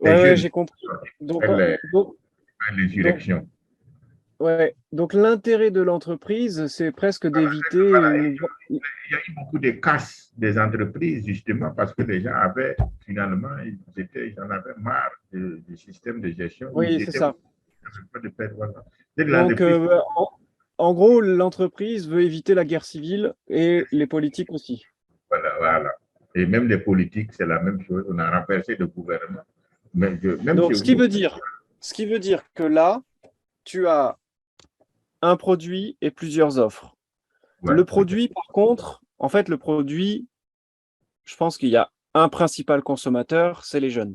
les Ouais, ouais, jeunes j'ai compris. Donc, les donc, directions. ouais. Donc, l'intérêt de l'entreprise, c'est presque d'éviter Voilà, une. il y a eu beaucoup de casses des entreprises, justement, parce que les gens avaient, finalement, ils en avaient marre du système de gestion où Oui, ils c'est étaient ça. pas de perdre. Voilà. Donc, L'entreprise, en gros, l'entreprise veut éviter la guerre civile et les politiques aussi. voilà, voilà. Et même les politiques, c'est la même chose. On a renversé le gouvernement. Même chez Donc, vous. ce qui veut dire que là, tu as un produit et plusieurs offres. Ouais, Le produit, par contre, en fait, le produit, je pense qu'il y a un principal consommateur, c'est les jeunes.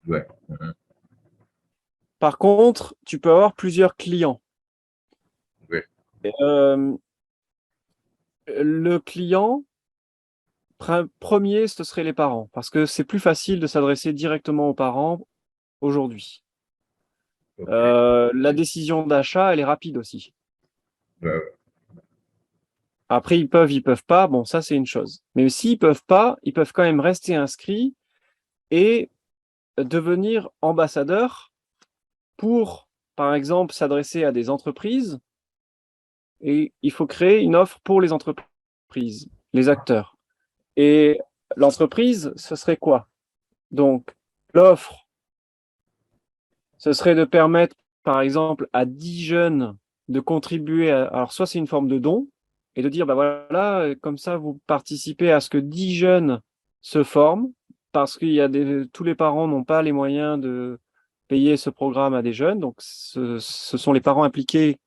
ouais. Par contre, tu peux avoir plusieurs clients. Ouais. Euh, le client premier, ce serait les parents, parce que c'est plus facile de s'adresser directement aux parents aujourd'hui. OK. La décision d'achat, elle est rapide aussi. Ouais, Après, ils peuvent pas, bon, ça c'est une chose. Mais s'ils peuvent pas, ils peuvent quand même rester inscrits et devenir ambassadeurs pour, par exemple, s'adresser à des entreprises. Et il faut créer une offre pour les entreprises, les acteurs. Et l'entreprise, ce serait quoi? Donc, l'offre, ce serait de permettre, par exemple, à 10 jeunes de contribuer alors, soit c'est une forme de don, et de dire, bah voilà, comme ça, vous participez à ce que 10 jeunes se forment, parce qu'il y a tous les parents n'ont pas les moyens de payer ce programme à des jeunes. Donc, ce sont les parents impliqués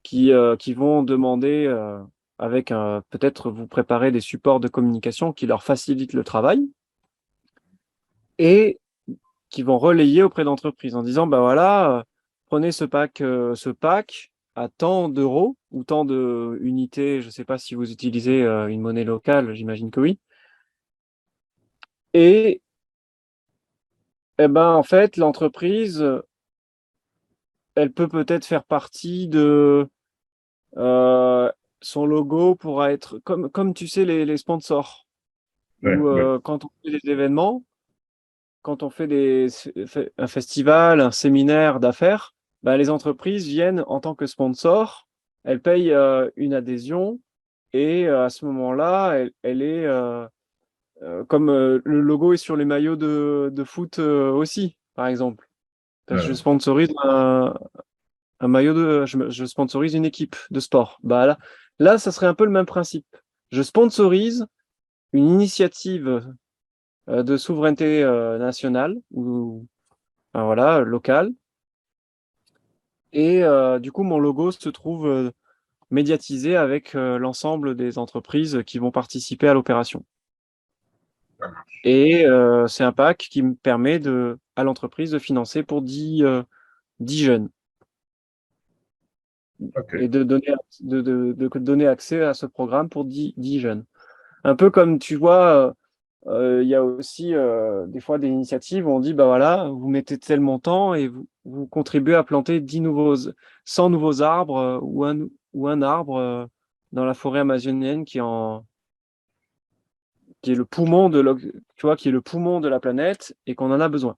qui vont demander, avec peut-être vous préparer des supports de communication qui leur facilitent le travail et qui vont relayer auprès d'entreprises en disant, bah voilà, prenez ce pack à tant d'euros ou tant de unités, je ne sais pas si vous utilisez une monnaie locale, j'imagine que oui. Et, eh ben, en fait, l'entreprise, elle peut peut-être faire partie de son logo pourra être comme tu sais les sponsors ouais, ou ouais. quand on fait des événements, quand on fait un festival, un séminaire d'affaires, bah, les entreprises viennent en tant que sponsors, elles payent une adhésion et à ce moment-là, elle est comme le logo est sur les maillots de foot aussi, par exemple. Parce que je Ouais. sponsorise un maillot je sponsorise une équipe de sport. Bah là, ça serait un peu le même principe. Je sponsorise une initiative de souveraineté nationale ou enfin, voilà, locale. Et du coup, mon logo se trouve médiatisé avec l'ensemble des entreprises qui vont participer à l'opération. Ça marche. Et c'est un pack qui me permet à l'entreprise de financer pour 10 jeunes OK. et de donner accès à ce programme pour 10 jeunes. Un peu comme tu vois, il y a aussi des fois des initiatives où on dit, bah voilà, vous mettez tel montant et vous contribuez à planter 100 nouveaux arbres ou un arbre dans la forêt amazonienne qui est le poumon tu vois, qui est le poumon de la planète et qu'on en a besoin.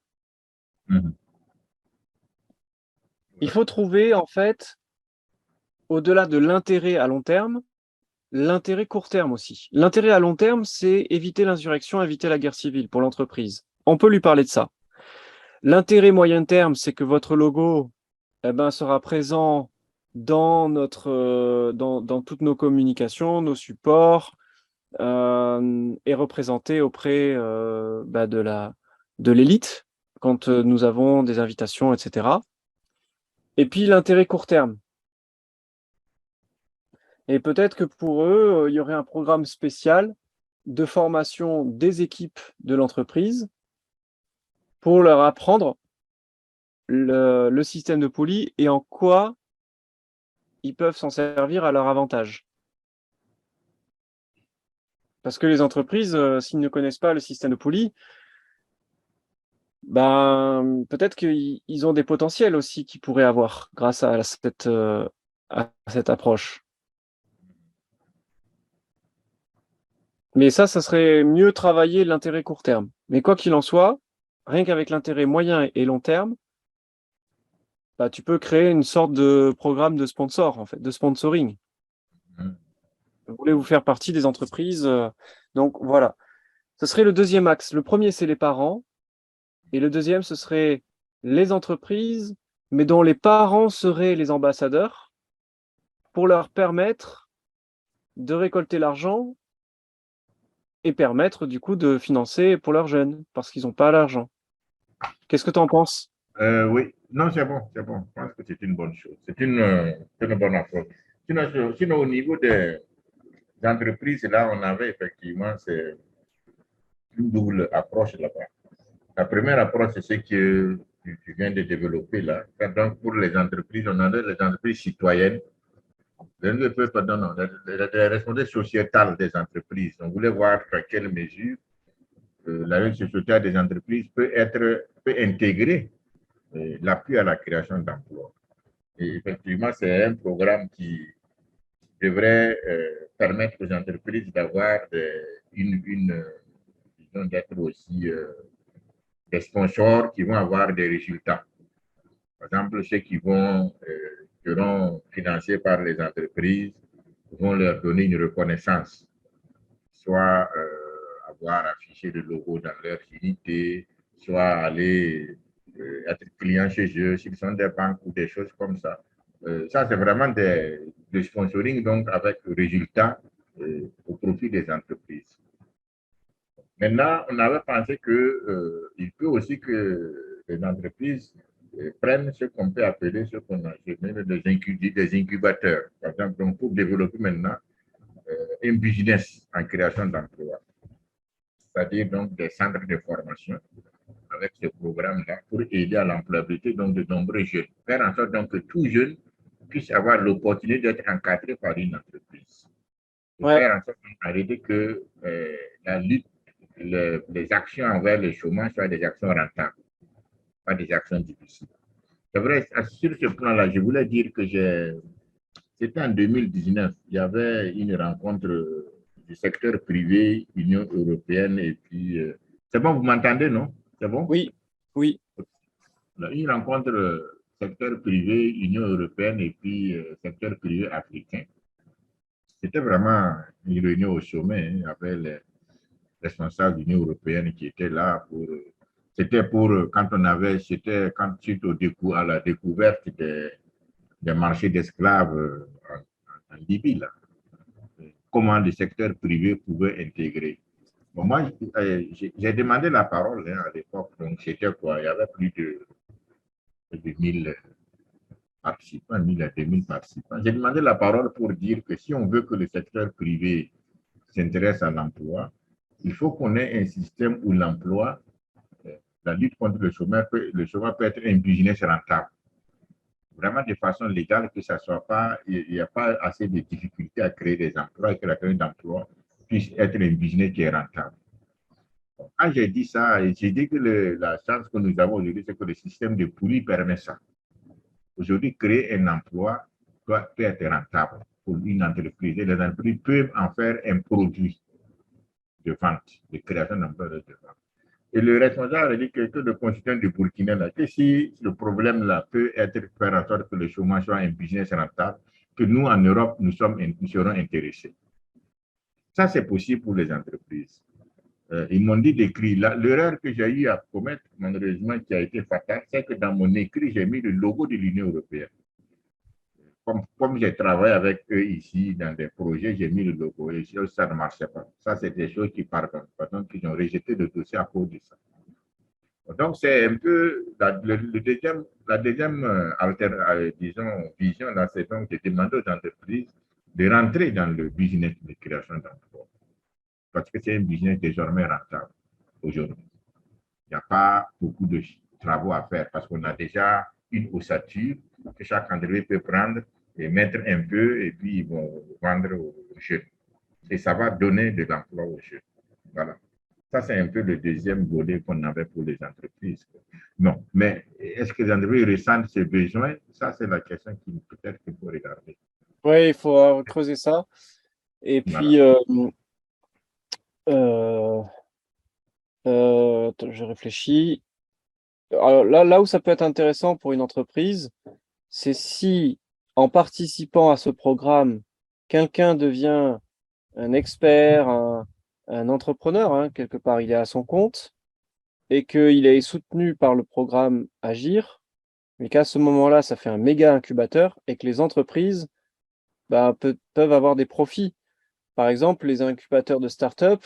Mhm. Il Ouais. faut trouver, en fait, au-delà de l'intérêt à long terme, l'intérêt court terme aussi. L'intérêt à long terme, c'est éviter l'insurrection, éviter la guerre civile pour l'entreprise. On peut lui parler de ça. L'intérêt moyen terme, c'est que votre logo sera présent dans toutes nos communications, nos supports, et représenté auprès de l'élite quand nous avons des invitations, etc. Et puis l'intérêt court terme. Et peut-être que pour eux, il y aurait un programme spécial de formation des équipes de l'entreprise pour leur apprendre le système de poli et en quoi ils peuvent s'en servir à leur avantage. Parce que les entreprises, s'ils ne connaissent pas le système de poli, ben, peut-être qu'ils ont des potentiels aussi qu'ils pourraient avoir grâce à cette approche. Mais ça serait mieux travailler l'intérêt court terme. Mais quoi qu'il en soit, rien qu'avec l'intérêt moyen et long terme, bah, tu peux créer une sorte de programme de sponsor, en fait, de sponsoring. Mhm. Vous voulez vous faire partie des entreprises. Donc voilà. Ce serait le deuxième axe. Le premier, c'est les parents. Et le deuxième, ce serait les entreprises, mais dont les parents seraient les ambassadeurs pour leur permettre de récolter l'argent et permettre du coup de financer pour leurs jeunes parce qu'ils n'ont pas l'argent. Qu'est-ce que tu en penses? Oui, non, c'est bon, c'est bon. Je pense que c'est une bonne chose. C'est une bonne approche. Sinon, au niveau des entreprises, là, on avait effectivement une double approche là-bas. La première approche, c'est ce que tu viens de développer là. Donc, pour les entreprises, on a les entreprises citoyennes, pardon, non, les responsabilités sociétales des entreprises. On voulait voir à quelle mesure la responsabilité sociétale des entreprises peut intégrer l'appui à la création d'emplois. Et effectivement, c'est un programme qui devrait permettre aux entreprises d'avoir disons, d'être aussi des sponsors qui vont avoir des résultats. Par exemple, ceux qui seront financés par les entreprises vont leur donner une reconnaissance, soit avoir affiché le logo dans leur unité, soit aller être client chez eux, s'ils sont des banques ou des choses comme ça. Ça, c'est vraiment des sponsoring donc avec résultat au profit des entreprises. Maintenant, on avait pensé que il peut aussi que les entreprises prennent ce qu'on peut appeler ce qu'on a des incubateurs. Par exemple, donc pour développer maintenant un business en création d'emplois, c'est-à-dire donc des centres de formation avec ce programme-là pour aider à l'employabilité donc de nombreux jeunes. Faire en sorte donc que tout jeune puisse avoir l'opportunité d'être encadré par une entreprise. Et Ouais, faire en sorte d'arrêter que la lutte, les actions envers le chômage soient des actions rentables, pas des actions difficiles. C'est vrai, sur ce plan-là, je voulais dire que c'était en 2019, il y avait une rencontre du secteur privé, Union européenne, et puis, c'est bon, vous m'entendez, non? C'est bon? oui, oui. Une rencontre secteur privé, Union européenne et puis secteur privé africain. C'était vraiment une réunion au sommet hein, avec les responsables de l'Union européenne qui étaient là pour. C'était pour quand on avait, c'était quand suite à la découverte des marchés d'esclaves en Libye, là, comment le secteur privé pouvait intégrer. Bon, moi, j'ai demandé la parole hein, à l'époque, donc c'était quoi? Il y avait plus de 1000 participants, 1000 à 2000 participants. J'ai demandé la parole pour dire que si on veut que le secteur privé s'intéresse à l'emploi, il faut qu'on ait un système où l'emploi, la lutte contre le chômage peut être un business rentable. Vraiment de façon légale, que ça soit pas, il n'y a pas assez de difficultés à créer des emplois et que la création d'emplois puisse être un business qui est rentable. Quand j'ai dit ça, j'ai dit que la chance que nous avons aujourd'hui, c'est que le système de poulie permet ça. Aujourd'hui, créer un emploi peut être rentable pour une entreprise. Et les entreprises peuvent en faire un produit de vente, de création d'emplois de vente. Et le responsable a dit que le constituant du Burkina, là, que si le problème là peut être faire en sorte que le chômage soit un business rentable, que nous, en Europe, nous serons intéressés. Ça, c'est possible pour les entreprises. Ils m'ont dit d'écrire. L'erreur que j'ai eu à commettre, malheureusement, qui a été fatale, c'est que dans mon écrit, j'ai mis le logo de l'Union européenne. Comme j'ai travaillé avec eux ici dans des projets, j'ai mis le logo et ça ne marchait pas. Ça, c'est des choses qui pardonnent. Donc, ils ont rejeté le dossier à cause de ça. Donc, c'est un peu la deuxième disons, vision, là, c'est donc de demander aux entreprises de rentrer dans le business de création d'emplois. Parce que c'est un business désormais rentable aujourd'hui. Il n'y a pas beaucoup de travaux à faire parce qu'on a déjà une ossature que chaque entreprise peut prendre et mettre un peu et puis ils vont vendre aux jeunes. Et ça va donner de l'emploi aux jeunes. Voilà. Ça, c'est un peu le deuxième volet qu'on avait pour les entreprises. Non, mais est-ce que les entreprises ressentent ces besoins? Ça, c'est la question qui peut-être qu'il faut regarder. Oui, il faut creuser ça. Et Voilà. puis, je réfléchis. Alors là où ça peut être intéressant pour une entreprise, c'est si, en participant à ce programme, quelqu'un devient un expert, un entrepreneur, hein, quelque part, il est à son compte, et qu'il est soutenu par le programme Agir, mais qu'à ce moment-là, ça fait un méga incubateur et que les entreprises bah, peuvent avoir des profits. Par exemple, les incubateurs de start-up,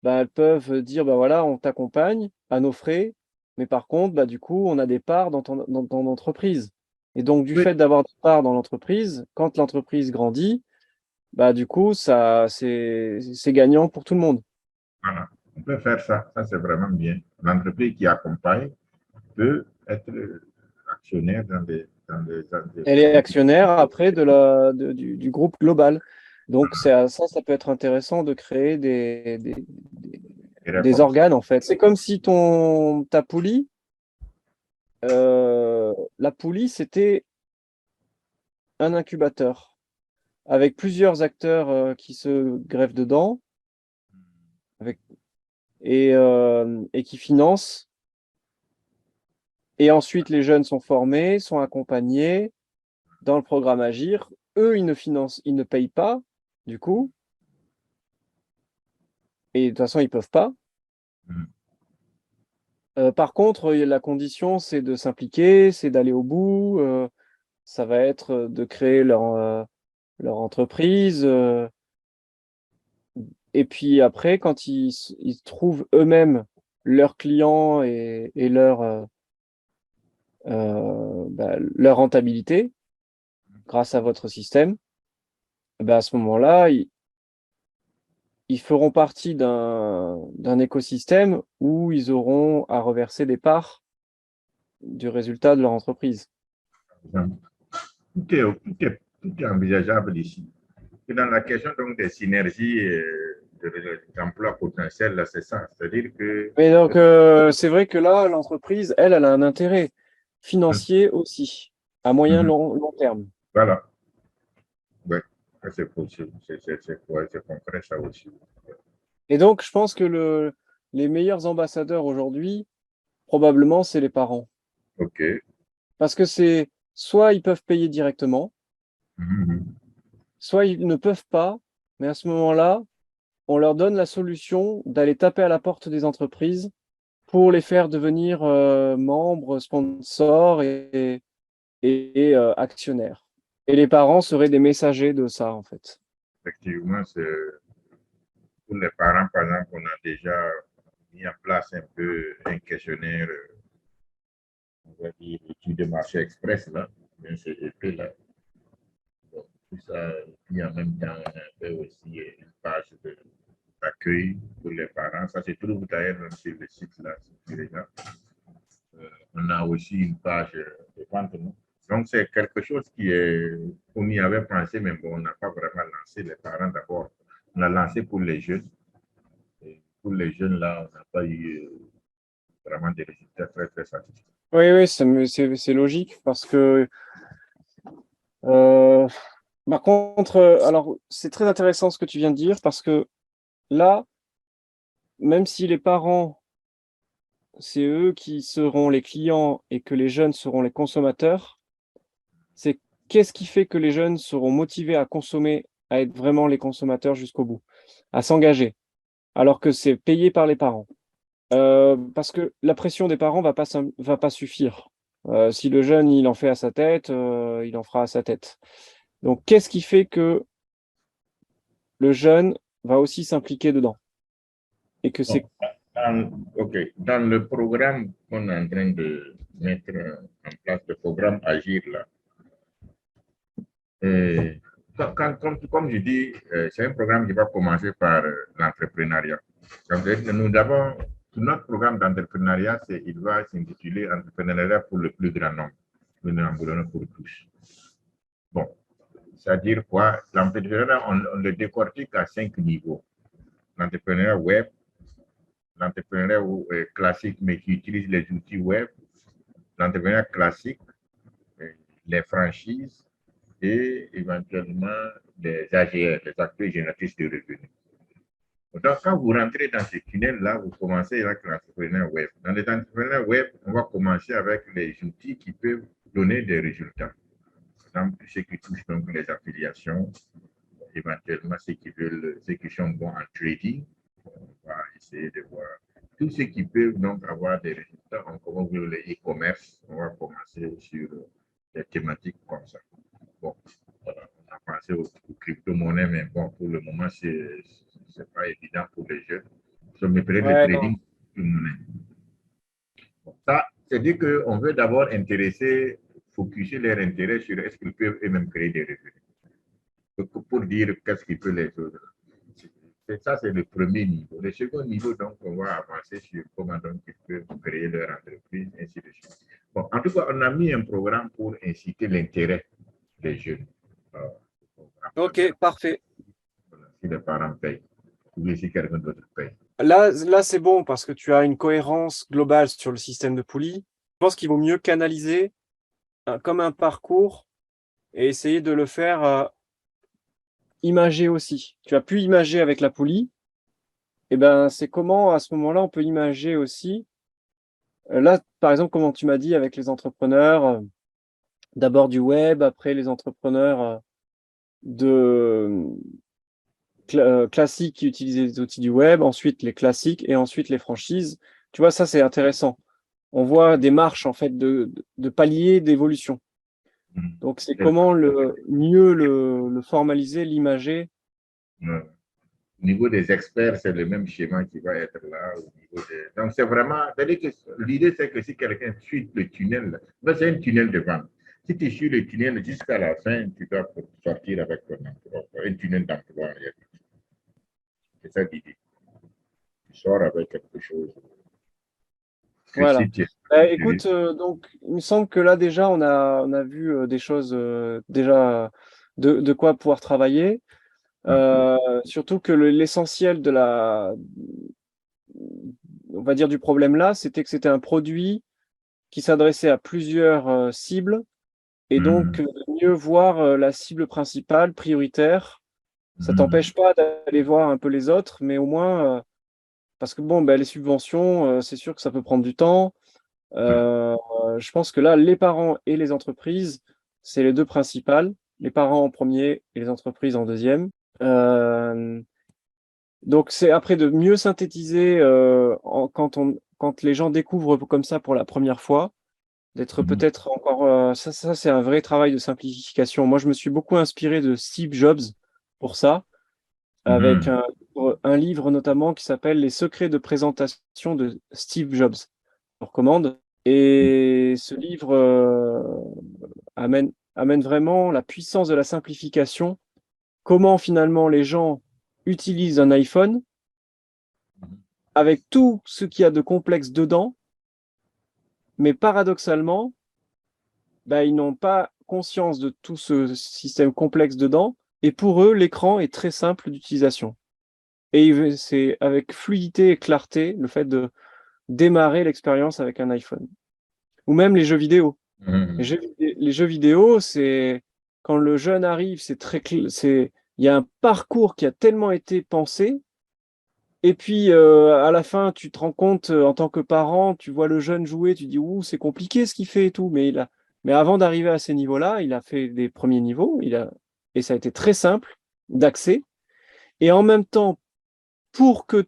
bah, elles peuvent dire, bah, voilà, on t'accompagne à nos frais, mais par contre, bah, du coup, on a des parts dans ton entreprise. Et donc, du Oui, fait d'avoir des parts dans l'entreprise, quand l'entreprise grandit, bah, du coup, c'est gagnant pour tout le monde. voilà. On peut faire ça. Ça, c'est vraiment bien. L'entreprise qui accompagne peut être actionnaire dans Elle est actionnaire après du groupe global. Donc, ça peut être intéressant de créer des des comme ça. organes, en fait. C'est comme si ta poulie, la poulie, c'était un incubateur avec plusieurs acteurs qui se greffent dedans avec, et qui financent. Et ensuite, les jeunes sont formés, sont accompagnés dans le programme Agir. Eux, ils ne payent pas, du coup, et de toute façon, ils peuvent pas. Mm. Par contre, la condition, c'est de s'impliquer, c'est d'aller au bout. Ça va être de créer leur entreprise. Et puis après, quand ils trouvent eux-mêmes leurs clients et leur rentabilité grâce à votre système, bah, à ce moment-là, ils feront partie d'un écosystème où ils auront à reverser des parts du résultat de leur entreprise. Tout est envisageable ici. Et dans la question donc des synergies d'emploi potentiel, là, c'est ça. C'est-à-dire que Mais donc, c'est vrai que là, l'entreprise, elle a un intérêt financier aussi, à moyen long terme. voilà, ouais, c'est possible, c'est concret ça aussi. Et donc, je pense que les meilleurs ambassadeurs aujourd'hui, probablement, c'est les parents. Ok, Parce que c'est soit ils peuvent payer directement, Mhm. soit ils ne peuvent pas, mais à ce moment-là, on leur donne la solution d'aller taper à la porte des entreprises pour les faire devenir membres, sponsors et actionnaires. Et les parents seraient des messagers de ça, en fait. Effectivement, c'est pour les parents, par exemple, on a déjà mis en place un peu un questionnaire, on va dire, étude de marché express, là, un CEP, là. Bon, tout ça, et puis en même temps, on a fait aussi une page d'accueil pour les parents. Ça se trouve d'ailleurs sur le site, là, sur les gens. On a aussi une page de vente. Donc, c'est quelque chose qui est, on y avait pensé, mais bon, on n'a pas vraiment lancé les parents d'abord. On a lancé pour les jeunes. Et pour les jeunes, là, on n'a pas eu vraiment des résultats très, très satisfaisants. Oui, oui, c'est logique parce que, euh, par contre, alors, c'est très intéressant ce que tu viens de dire parce que là, même si les parents, c'est eux qui seront les clients et que les jeunes seront les consommateurs, c'est qu'est-ce qui fait que les jeunes seront motivés à consommer, à être vraiment les consommateurs jusqu'au bout, à s'engager, alors que c'est payé par les parents. Parce que la pression des parents va pas suffire. Si le jeune, il en fait à sa tête, il en fera à sa tête. Donc, qu'est-ce qui fait que le jeune va aussi s'impliquer dedans? Et que Bon, c'est... OK. Dans le programme qu'on est en train de mettre en place, le programme Agir, là, et comme je dis, c'est un programme qui va commencer par l'entrepreneuriat. Donc, nous avons, notre programme d'entrepreneuriat, il va s'intituler Entrepreneuriat pour le plus grand nombre, le nombre pour tous. Bon, c'est-à-dire quoi? L'entrepreneuriat, on le décortique à 5 niveaux. L'entrepreneuriat web, l'entrepreneuriat classique, mais qui utilise les outils web, l'entrepreneuriat classique, les franchises et éventuellement les AGR, les acteurs génératrices de revenus. Donc, quand vous rentrez dans ce tunnel-là, vous commencez avec l'entrepreneur web. Dans les entrepreneurs web, on va commencer avec les outils qui peuvent donner des résultats. Par exemple, ceux qui touchent donc les affiliations, éventuellement ceux qui sont bons en trading, on va essayer de voir. Tous ceux qui peuvent donc avoir des résultats, on commence avec le e-commerce, on va commencer sur des thématiques comme ça. Bon, voilà, on a pensé aux crypto-monnaies, mais bon, pour le moment, c'est pas évident pour les jeunes. Je me peut le Ouais, non. trading de monnaie. Bon, ça, c'est dire qu'on veut d'abord intéresser, focuser leur intérêt sur est-ce qu'ils peuvent eux-mêmes créer des revenus. Pour dire qu'est-ce qu'ils peuvent les autres. Ça, c'est le premier niveau. Le second niveau, donc, on va avancer sur comment donc ils peuvent créer leur entreprise, ainsi de suite. Bon, en tout cas, on a mis un programme pour inciter l'intérêt des jeunes. Ok, parfait. Voilà, si les parents payent, ou si quelqu'un d'autre paye. Là, c'est bon parce que tu as une cohérence globale sur le système de poulie. Je pense qu'il vaut mieux canaliser comme un parcours et essayer de le faire imager aussi. Tu as pu imager avec la poulie, et ben c'est comment à ce moment-là on peut imager aussi. Là, par exemple, comment tu m'as dit avec les entrepreneurs, d'abord du web, après les entrepreneurs de classiques qui utilisent les outils du web, ensuite les classiques et ensuite les franchises. Tu vois, ça c'est intéressant. On voit des marches en fait de paliers d'évolution. Donc c'est comment mieux le formaliser, l'imager. Au niveau des experts, c'est le même schéma qui va être là. Donc, c'est vraiment. L'idée, c'est que si quelqu'un suit le tunnel, ben, c'est un tunnel de vente. Si tu suis le tunnel jusqu'à la fin, tu dois sortir avec ton emploi, un tunnel d'emploi. C'est ça l'idée. Tu sors avec quelque chose que Voilà. si tu es Écoute, donc il me semble que là déjà on a vu des choses déjà de quoi pouvoir travailler. Surtout que l'essentiel de on va dire du problème là, c'était que c'était un produit qui s'adressait à plusieurs cibles et donc mieux voir la cible principale, prioritaire. Ça t'empêche pas d'aller voir un peu les autres, mais au moins parce que bon, ben, les subventions, c'est sûr que ça peut prendre du temps. Euh, je pense que là, les parents et les entreprises, c'est les deux principales. Les parents en premier et les entreprises en deuxième. Donc, c'est après de mieux synthétiser quand les gens découvrent comme ça pour la première fois, d'être Mhm. peut-être encore. Ça c'est un vrai travail de simplification. Moi, je me suis beaucoup inspiré de Steve Jobs pour ça, avec Mhm. un livre notamment qui s'appelle Les secrets de présentation de Steve Jobs. Je le recommande. Et ce livre amène vraiment la puissance de la simplification. Comment finalement les gens utilisent un iPhone avec tout ce qu'il y a de complexe dedans, mais paradoxalement, bah, ils n'ont pas conscience de tout ce système complexe dedans, et pour eux, l'écran est très simple d'utilisation. Et c'est avec fluidité et clarté le fait de démarrer l'expérience avec un iPhone. Ou même les jeux vidéo. Les Mhm. jeux, les jeux vidéo, c'est quand le jeune arrive, il y a un parcours qui a tellement été pensé. Et puis, à la fin, tu te rends compte, en tant que parent, tu vois le jeune jouer, tu dis, ouh, c'est compliqué ce qu'il fait et tout. Mais avant d'arriver à ces niveaux-là, il a fait des premiers niveaux, et ça a été très simple d'accès. Et en même temps, pour que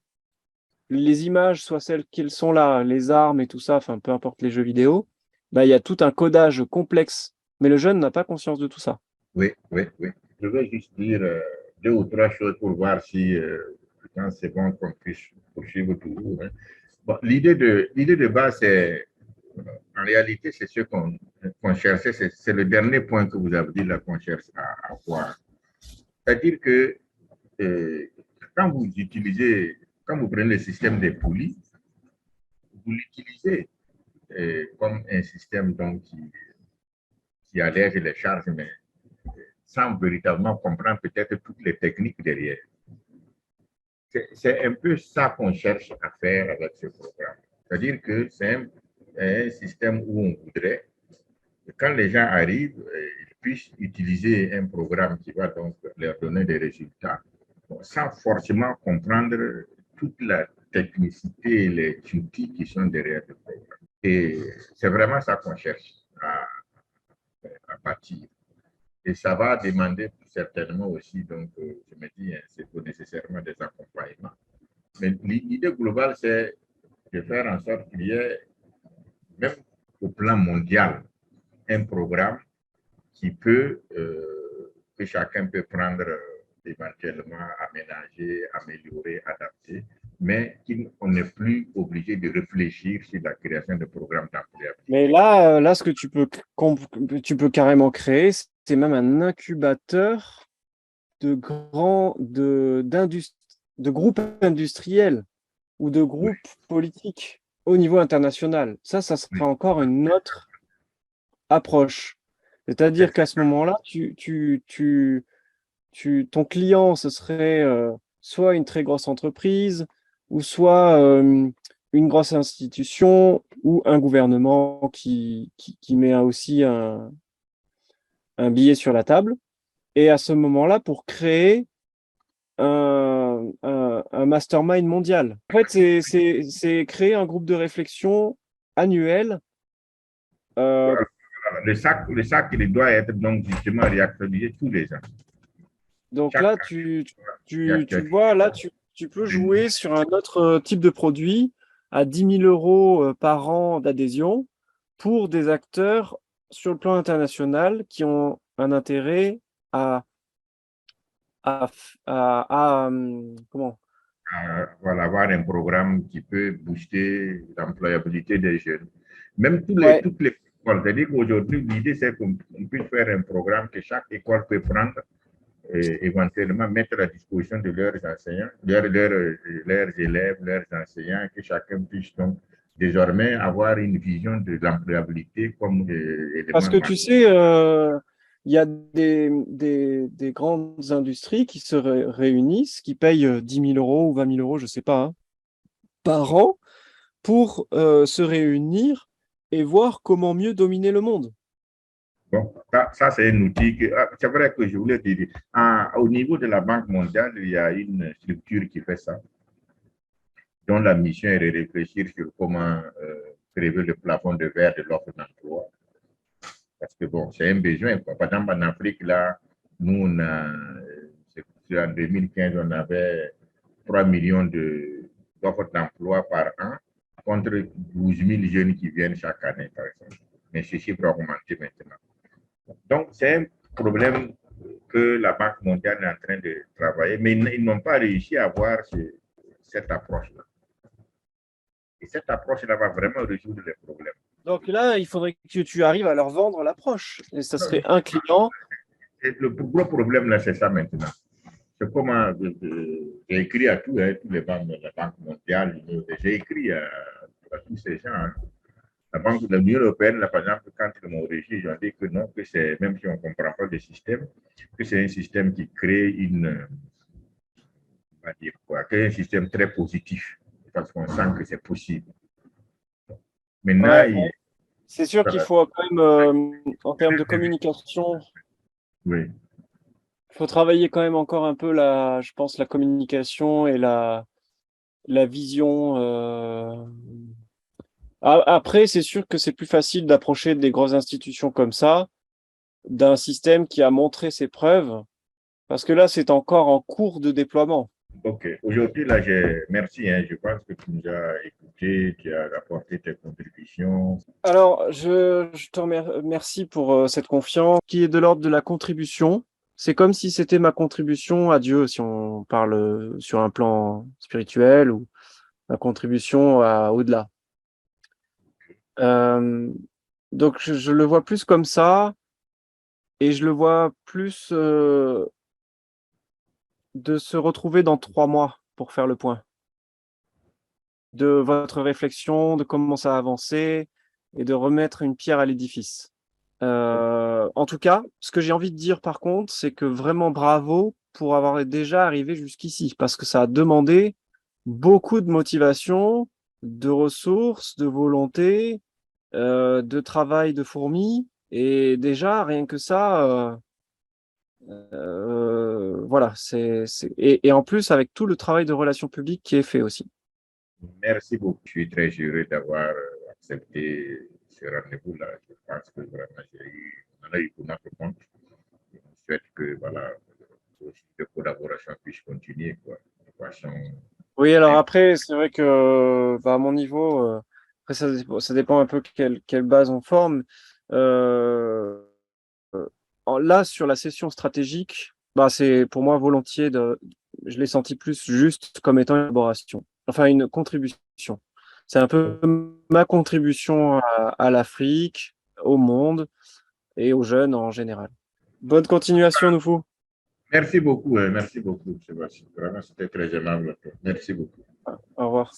les images soient celles qu'elles sont là, les armes et tout ça, enfin, peu importe les jeux vidéo, bah, il y a tout un codage complexe. Mais le jeune n'a pas conscience de tout ça. Oui, oui, oui. Je vais juste dire deux ou trois choses pour voir si, quand c'est bon, qu'on puisse poursuivre toujours. Hein. Bon, l'idée de base, c'est, en réalité, c'est ce qu'on cherchait, c'est le dernier point que vous avez dit là qu'on cherche à voir. C'est-à-dire que euh, quand vous utilisez, quand vous prenez le système des poulies, vous l'utilisez comme un système donc, qui allège les charges, mais sans véritablement comprendre peut-être toutes les techniques derrière. C'est un peu ça qu'on cherche à faire avec ce programme. C'est-à-dire que c'est un système où on voudrait que quand les gens arrivent, ils puissent utiliser un programme qui va donc leur donner des résultats sans forcément comprendre toute la technicité et les outils qui sont derrière le programme. Et c'est vraiment ça qu'on cherche à bâtir. Et ça va demander certainement aussi, donc je me dis, hein, c'est pas nécessairement des accompagnements. Mais l'idée globale, c'est de faire en sorte qu'il y ait, même au plan mondial, un programme qui peut, que chacun peut prendre éventuellement, aménager, améliorer, adapter, mais qu'on n'est plus obligé de réfléchir sur la création de programmes d'employabilité. Mais là, ce que tu peux carrément créer, c'est même un incubateur de groupes industriels ou de Oui, groupes politiques au niveau international. Ça oui, sera encore une autre approche. C'est-à-dire qu'à ce moment-là, ton client, ce serait soit une très grosse entreprise, ou soit une grosse institution, ou un gouvernement qui met aussi un billet sur la table. Et à ce moment-là, pour créer un mastermind mondial. En fait, c'est créer un groupe de réflexion annuel. euh, le sac, il doit être donc justement réactualisé tous les ans. donc Chaque là, année, tu vois, là, tu peux jouer sur un autre type de produit à 10 000 € par an d'adhésion pour des acteurs sur le plan international qui ont un intérêt à, comment? voilà, avoir un programme qui peut booster l'employabilité des jeunes. Même Ouais, toutes les écoles. C'est-à-dire qu'aujourd'hui, l'idée, c'est qu'on puisse faire un programme que chaque école peut prendre et éventuellement mettre à disposition de leurs enseignants, leurs élèves, leurs enseignants, que chacun puisse donc désormais avoir une vision de l'employabilité comme parce élément que tu marquant. sais, il y a des grandes industries qui se réunissent, qui payent 10 000 € ou 20 000 €, je ne sais pas, hein, par an pour se réunir et voir comment mieux dominer le monde. Bon, ça c'est un outil que, c'est vrai que je voulais dire, au niveau de la Banque mondiale, il y a une structure qui fait ça, dont la mission est de réfléchir sur comment prélever le plafond de verre de l'offre d'emploi. que bon, c'est un besoin, quoi. Par exemple, en Afrique, là, nous, en 2015, on avait 3 millions d'offres d'emploi par an contre 12 000 jeunes qui viennent chaque année, par exemple. Mais ce chiffre a augmenté maintenant. Donc, c'est un problème que la Banque mondiale est en train de travailler, mais ils n'ont pas réussi à avoir cette approche-là. Et cette approche-là va vraiment résoudre les problèmes. Donc là, il faudrait que tu arrives à leur vendre l'approche. Et ça serait un client. Et le gros problème, là, c'est ça maintenant. C'est comment j'ai écrit à tous les banques, la Banque mondiale, j'ai écrit à tous ces gens. Hein. La Banque de l'Union européenne, là, par exemple, quand ils m'ont régi, ils ont dit que non, que c'est, même si on ne comprend pas le système, que c'est un système qui crée on va dire quoi, que c'est un système très positif, parce qu'on sent que c'est possible. Maintenant, Ouais, c'est sûr qu'il faut quand même, en termes de communication, oui. il faut travailler quand même encore un peu je pense, la communication et la vision. Après, c'est sûr que c'est plus facile d'approcher des grosses institutions comme ça, d'un système qui a montré ses preuves, parce que là, c'est encore en cours de déploiement. Ok. Aujourd'hui, là, merci. Hein, je pense que tu nous as écoutés, tu as apporté tes contributions. Alors, je te remercie pour cette confiance qui est de l'ordre de la contribution. C'est comme si c'était ma contribution à Dieu, si on parle sur un plan spirituel, ou ma contribution au-delà. Euh, donc, je le vois plus comme ça, et je le vois plus de se retrouver dans 3 mois pour faire le point de votre réflexion, de comment ça a avancé, et de remettre une pierre à l'édifice. En tout cas, ce que j'ai envie de dire par contre, c'est que vraiment bravo pour avoir déjà arrivé jusqu'ici, parce que ça a demandé beaucoup de motivation, de ressources, de volonté, de travail de fourmi, et déjà rien que ça, voilà, et en plus avec tout le travail de relations publiques qui est fait aussi. Merci beaucoup. Je suis très heureux d'avoir accepté ce rendez-vous-là. Je pense que vraiment, on en a eu pour notre compte. Je souhaite que voilà, de collaboration puisse continuer. Quoi, de façon... Oui, alors après, c'est vrai que à mon niveau, après ça dépend un peu quelle base on forme. Euh, Là, sur la session stratégique, c'est pour moi volontiers je l'ai senti plus juste comme étant une collaboration, enfin une contribution. C'est un peu ma contribution à l'Afrique, au monde et aux jeunes en général. Bonne continuation, Noufou. Merci beaucoup, Sébastien. Vraiment, c'était très aimable. Merci beaucoup. Au revoir.